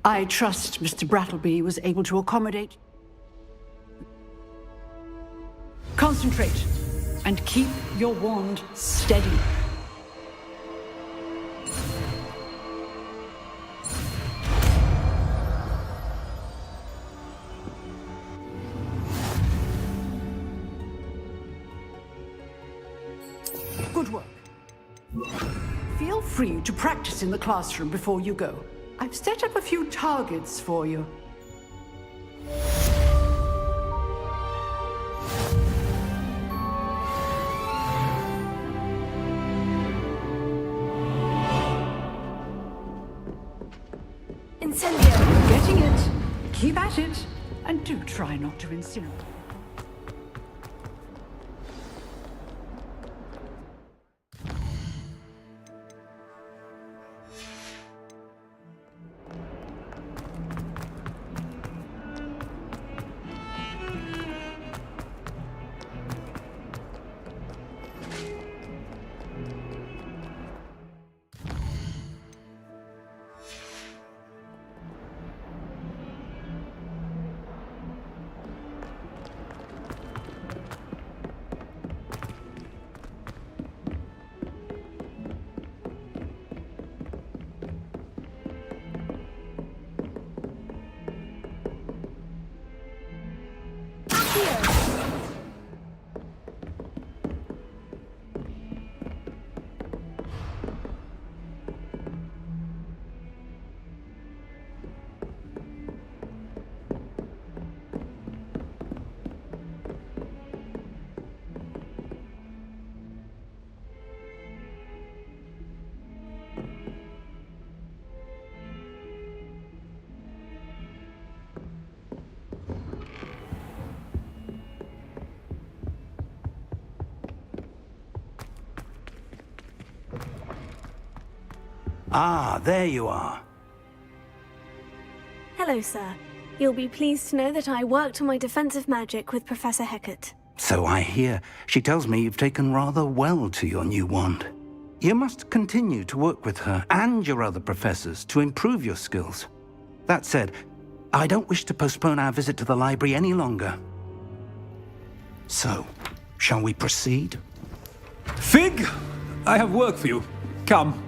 I trust Mr. Brattleby was able to accommodate. Concentrate and keep your wand steady. Good work. Feel free to practice in the classroom before you go. I've set up a few targets for you. Incendio! Getting it. Keep at it. And do try not to incinerate. Ah, there you are. Hello, sir. You'll be pleased to know that I worked on my defensive magic with Professor Hecat. So I hear. She tells me you've taken rather well to your new wand. You must continue to work with her and your other professors to improve your skills. That said, I don't wish to postpone our visit to the library any longer. So, shall we proceed? Fig! I have work for you. Come.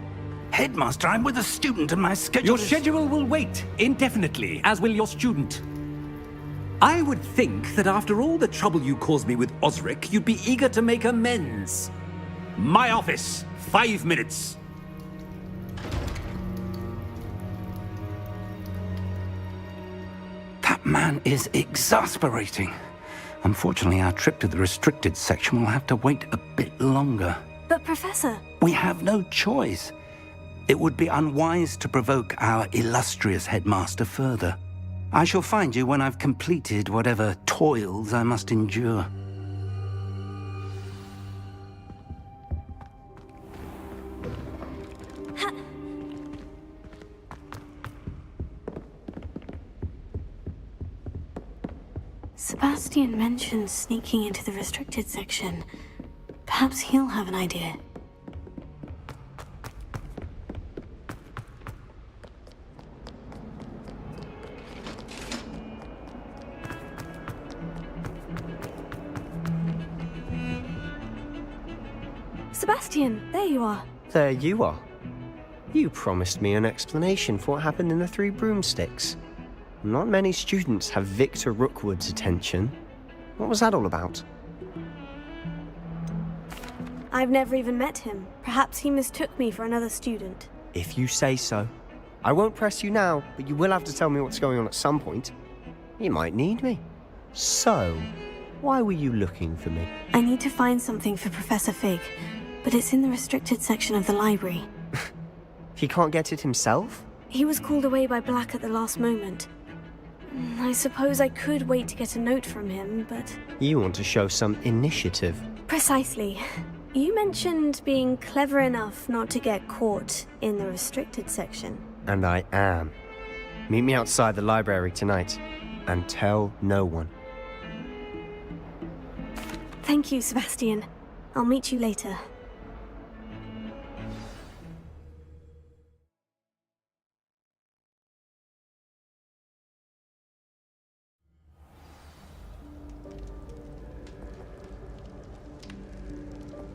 Headmaster, I'm with a student and my schedule Your schedule will wait indefinitely, as will your student. I would think that after all the trouble you caused me with Osric, you'd be eager to make amends. My office, 5 minutes. That man is exasperating. Unfortunately, our trip to the restricted section will have to wait a bit longer. But, Professor... We have no choice. It would be unwise to provoke our illustrious headmaster further. I shall find you when I've completed whatever toils I must endure. Sebastian mentioned sneaking into the restricted section. Perhaps he'll have an idea. Sebastian, there you are. There you are. You promised me an explanation for what happened in the Three Broomsticks. Not many students have Victor Rookwood's attention. What was that all about? I've never even met him. Perhaps he mistook me for another student. If you say so. I won't press you now, but you will have to tell me what's going on at some point. You might need me. So, why were you looking for me? I need to find something for Professor Fig, but it's in the restricted section of the library. He can't get it himself? He was called away by Black at the last moment. I suppose I could wait to get a note from him, but... You want to show some initiative. Precisely. You mentioned being clever enough not to get caught in the restricted section. And I am. Meet me outside the library tonight, and tell no one. Thank you, Sebastian. I'll meet you later.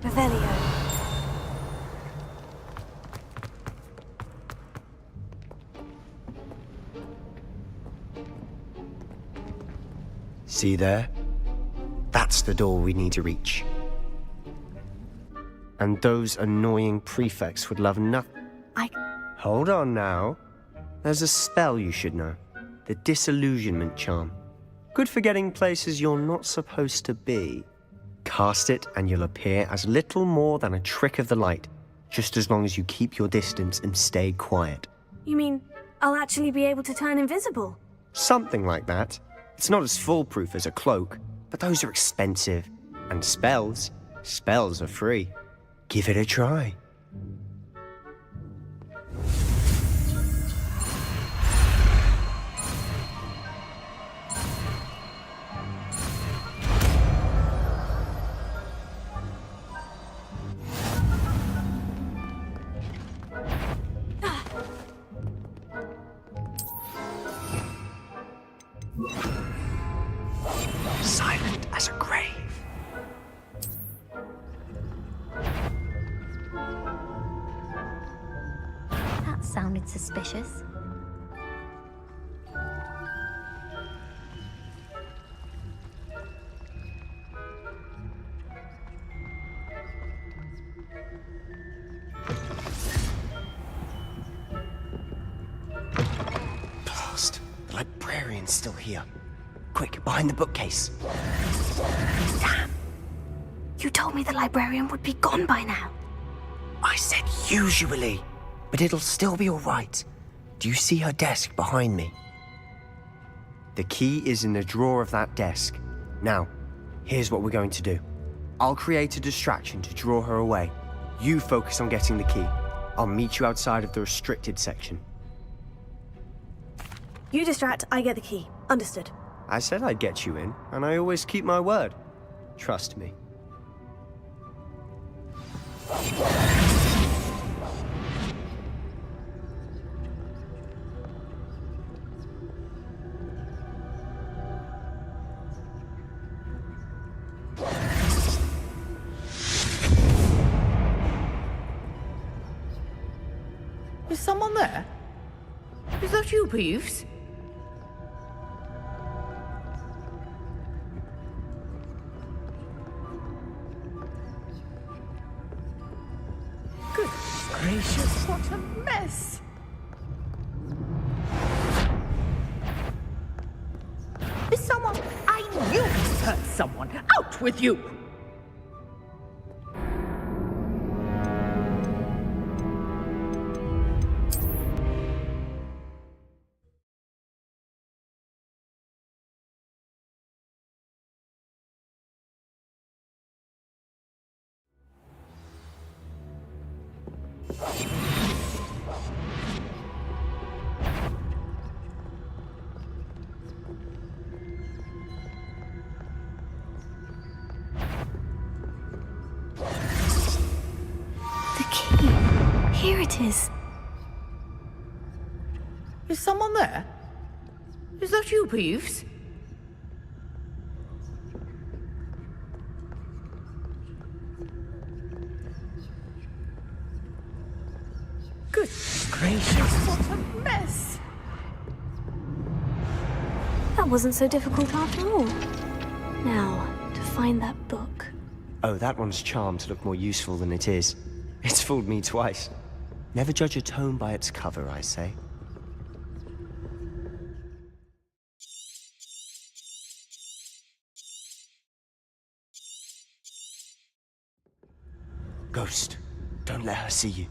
Revelio. See there? That's the door we need to reach. And those annoying prefects would love nothing. Hold on now. There's a spell you should know. The Disillusionment Charm. Good for getting places you're not supposed to be. Cast it and you'll appear as little more than a trick of the light, just as long as you keep your distance and stay quiet. You mean I'll actually be able to turn invisible? Something like that. It's not as foolproof as a cloak, but those are expensive. And spells are free. Give it a try. Silent as a grave. That sounded suspicious. Blast. The librarian's still here. Quick, behind the bookcase. Damn. You told me the librarian would be gone by now. I said usually, but it'll still be all right. Do you see her desk behind me? The key is in the drawer of that desk. Now, here's what we're going to do. I'll create a distraction to draw her away. You focus on getting the key. I'll meet you outside of the restricted section. You distract, I get the key. Understood. I said I'd get you in, and I always keep my word. Trust me. Is someone there? Is that you, Peeves? Good gracious, what a mess! Is someone... I knew you hurt someone! Out with you! The key. Here it is. Is someone there? Is that you, Peeves? Good gracious, what a mess! That wasn't so difficult after all. Now, to find that book. Oh, that one's charmed to look more useful than it is. It's fooled me twice. Never judge a tome by its cover, I say. Ghost, don't let her see you.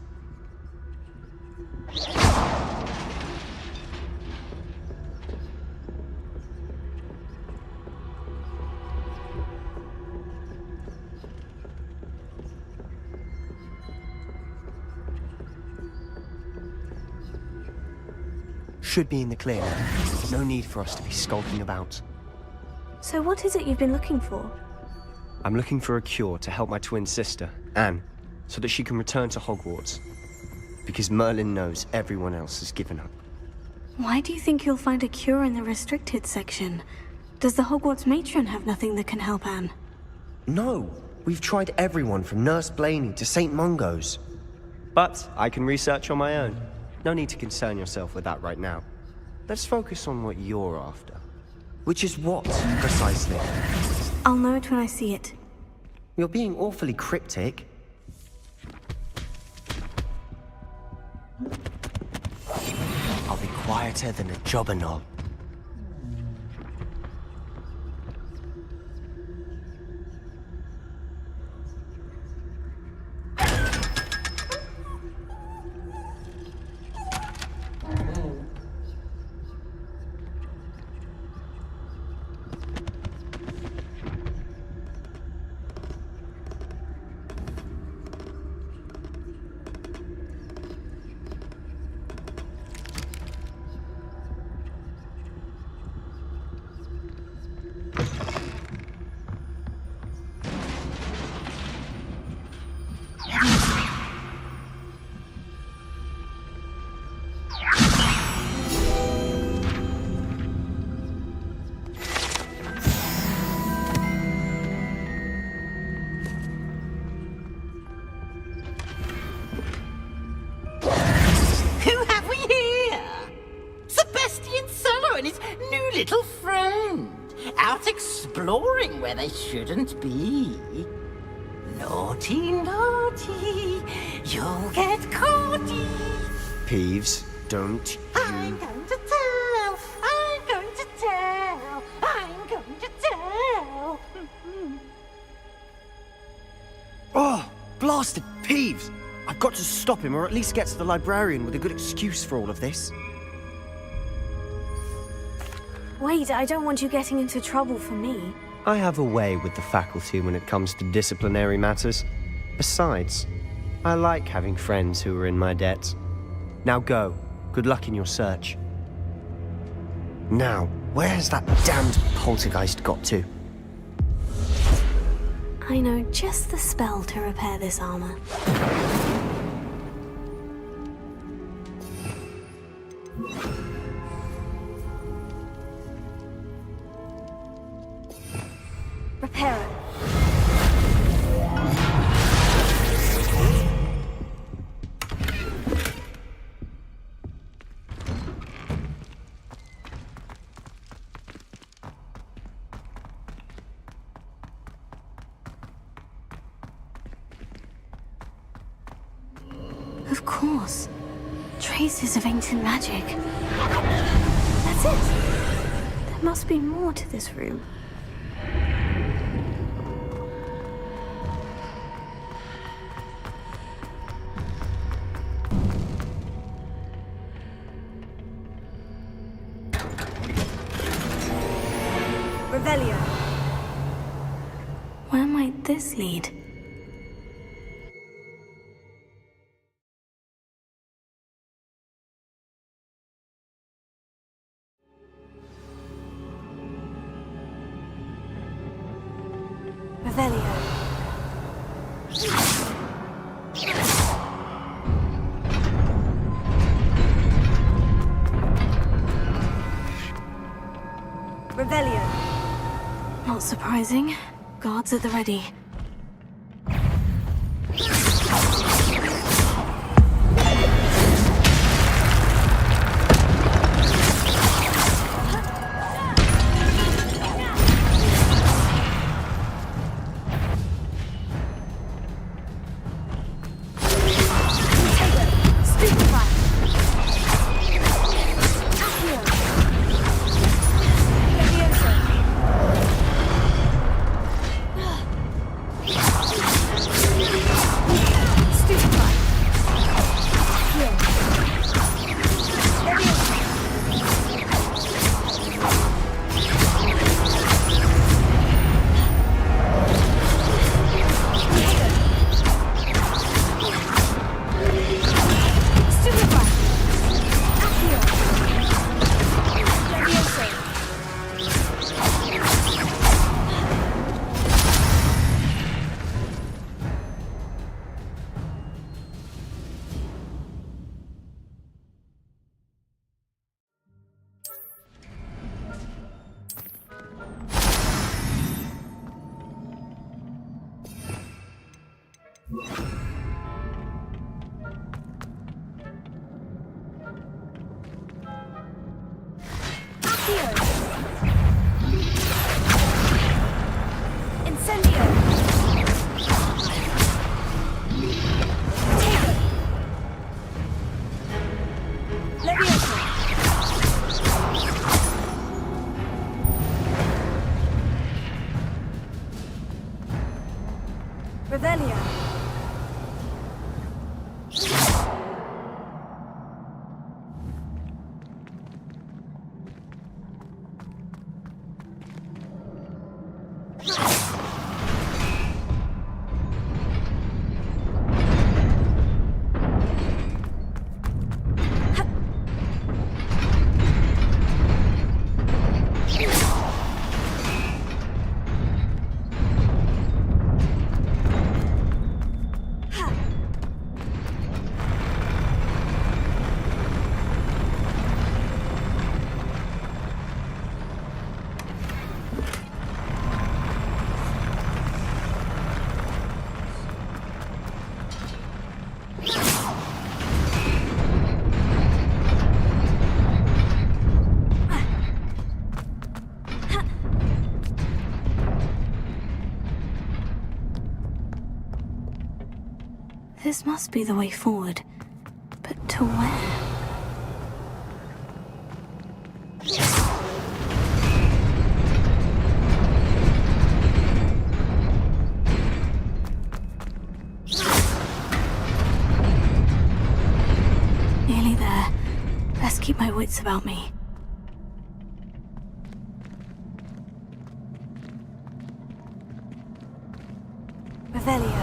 Should be in the clear now. No need for us to be skulking about. So what is it you've been looking for? I'm looking for a cure to help my twin sister, Anne, so that she can return to Hogwarts. Because Merlin knows everyone else has given up. Why do you think you'll find a cure in the restricted section? Does the Hogwarts matron have nothing that can help Anne? No, we've tried everyone from Nurse Blaney to St. Mungo's. But I can research on my own. No need to concern yourself with that right now. Let's focus on what you're after. Which is what, precisely? I'll know it when I see it. You're being awfully cryptic. I'll be quieter than a jobberknoll. Little friend, out exploring where they shouldn't be. Naughty, naughty, you'll get caughty. Peeves, don't you... I'm going to tell, I'm going to tell, I'm going to tell. Oh, blasted Peeves! I've got to stop him, or at least get to the librarian with a good excuse for all of this. Wait, I don't want you getting into trouble for me. I have a way with the faculty when it comes to disciplinary matters. Besides, I like having friends who are in my debt. Now go. Good luck in your search. Now, where's that damned poltergeist got to? I know just the spell to repair this armor. Repair it. Of course. Traces of ancient magic. That's it. There must be more to this room. Revelio. Where might this lead? Revelio. Revelio. Not surprising. Guards at the ready. Revelio. This must be the way forward. But to where? Nearly there. Best keep my wits about me. Revelio.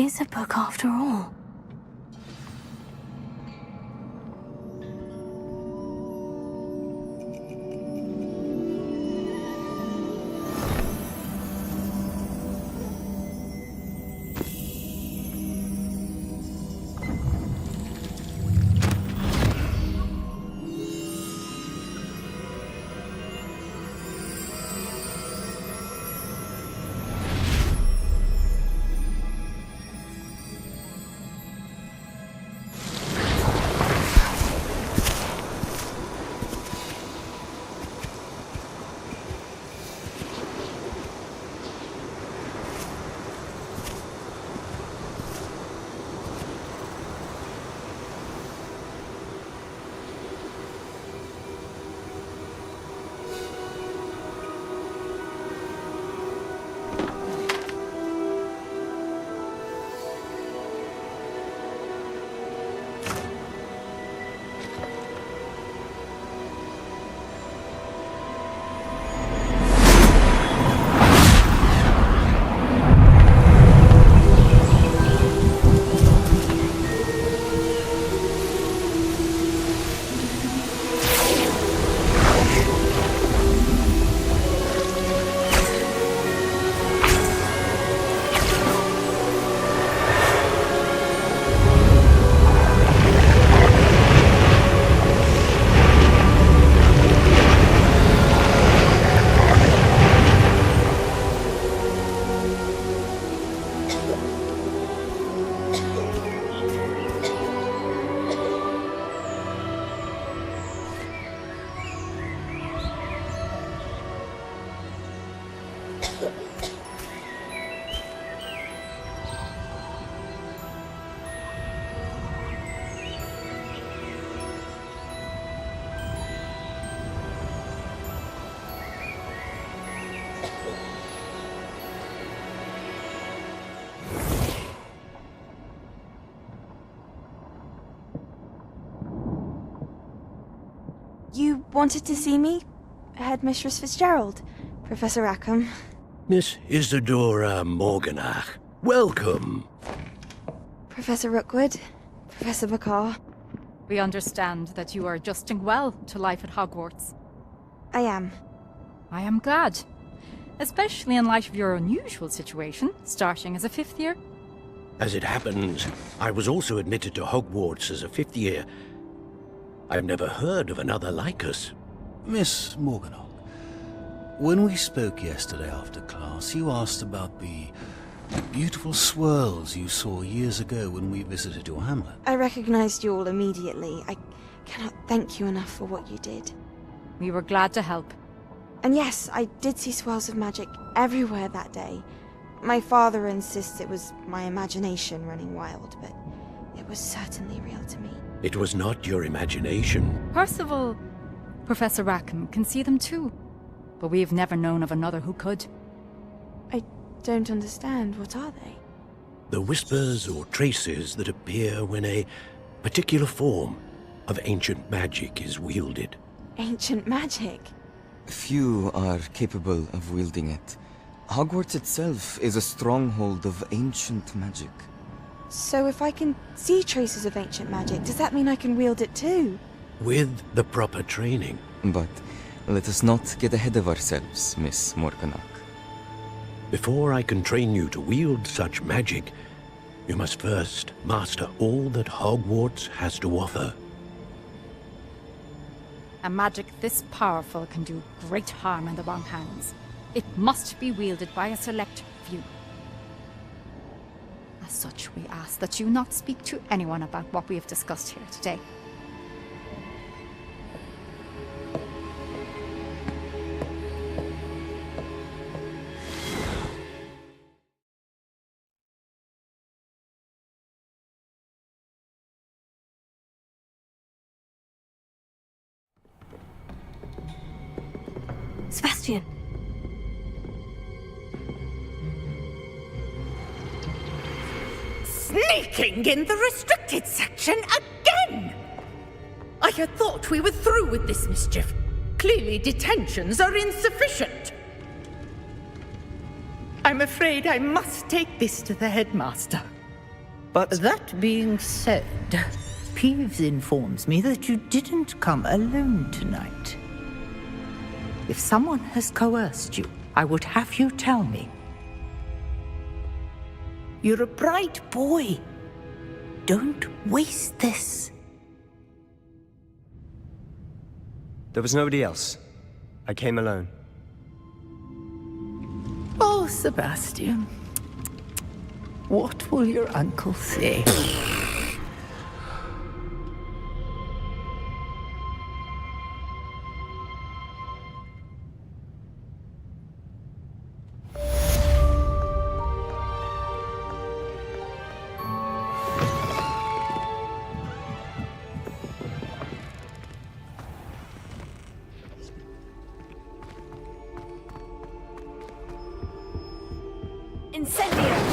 is a book after all. You wanted to see me? Headmistress Fitzgerald, Professor Rackham. Miss Isadora Morganach, welcome. Professor Rookwood, Professor Bakar. We understand that you are adjusting well to life at Hogwarts. I am. I am glad. Especially in light of your unusual situation, starting as a 5th year. As it happens, I was also admitted to Hogwarts as a 5th year. I've never heard of another like us. Miss Morganach, when we spoke yesterday after class, you asked about the beautiful swirls you saw years ago when we visited your hamlet. I recognized you all immediately. I cannot thank you enough for what you did. We were glad to help. And yes, I did see swirls of magic everywhere that day. My father insists it was my imagination running wild, but it was certainly real to me. It was not your imagination. Percival, Professor Rackham can see them too. But we've never known of another who could. I don't understand. What are they? The whispers or traces that appear when a particular form of ancient magic is wielded. Ancient magic? Few are capable of wielding it. Hogwarts itself is a stronghold of ancient magic. So if I can see traces of ancient magic, does that mean I can wield it too? With the proper training. But let us not get ahead of ourselves, Miss Morganach. Before I can train you to wield such magic, you must first master all that Hogwarts has to offer. A magic this powerful can do great harm in the wrong hands. It must be wielded by a select few. As such, we ask that you not speak to anyone about what we have discussed here today. Sebastian! Sneaking in the restricted section again! I had thought we were through with this mischief. Clearly detentions are insufficient. I'm afraid I must take this to the headmaster. But... That being said, Peeves informs me that you didn't come alone tonight. If someone has coerced you, I would have you tell me. You're a bright boy. Don't waste this. There was nobody else. I came alone. Oh, Sebastian. What will your uncle say? Incendio!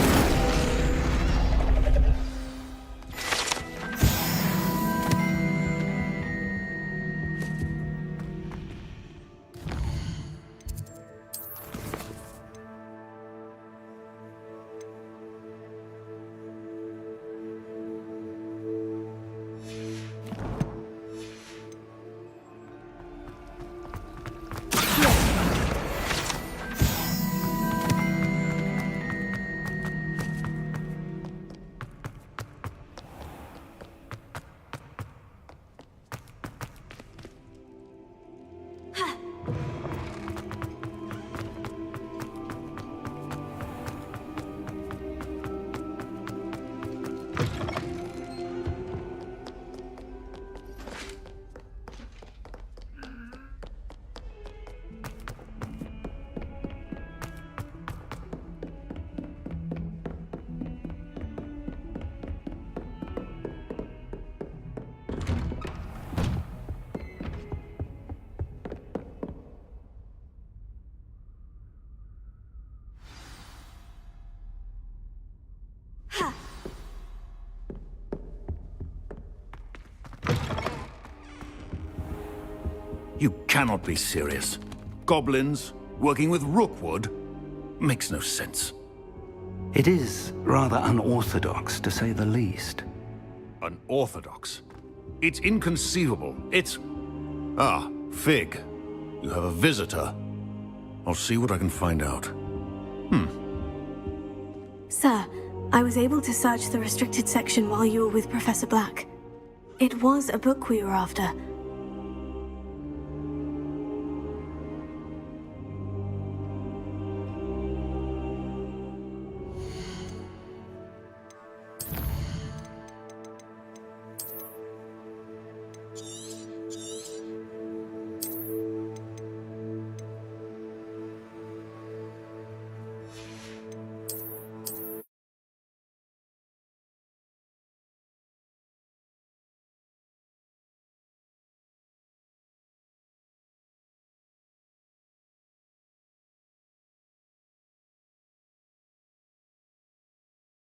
You cannot be serious. Goblins working with Rookwood? Makes no sense. It is rather unorthodox, to say the least. Unorthodox? It's inconceivable. It's... Ah, Fig. You have a visitor. I'll see what I can find out. Sir, I was able to search the restricted section while you were with Professor Black. It was a book we were after.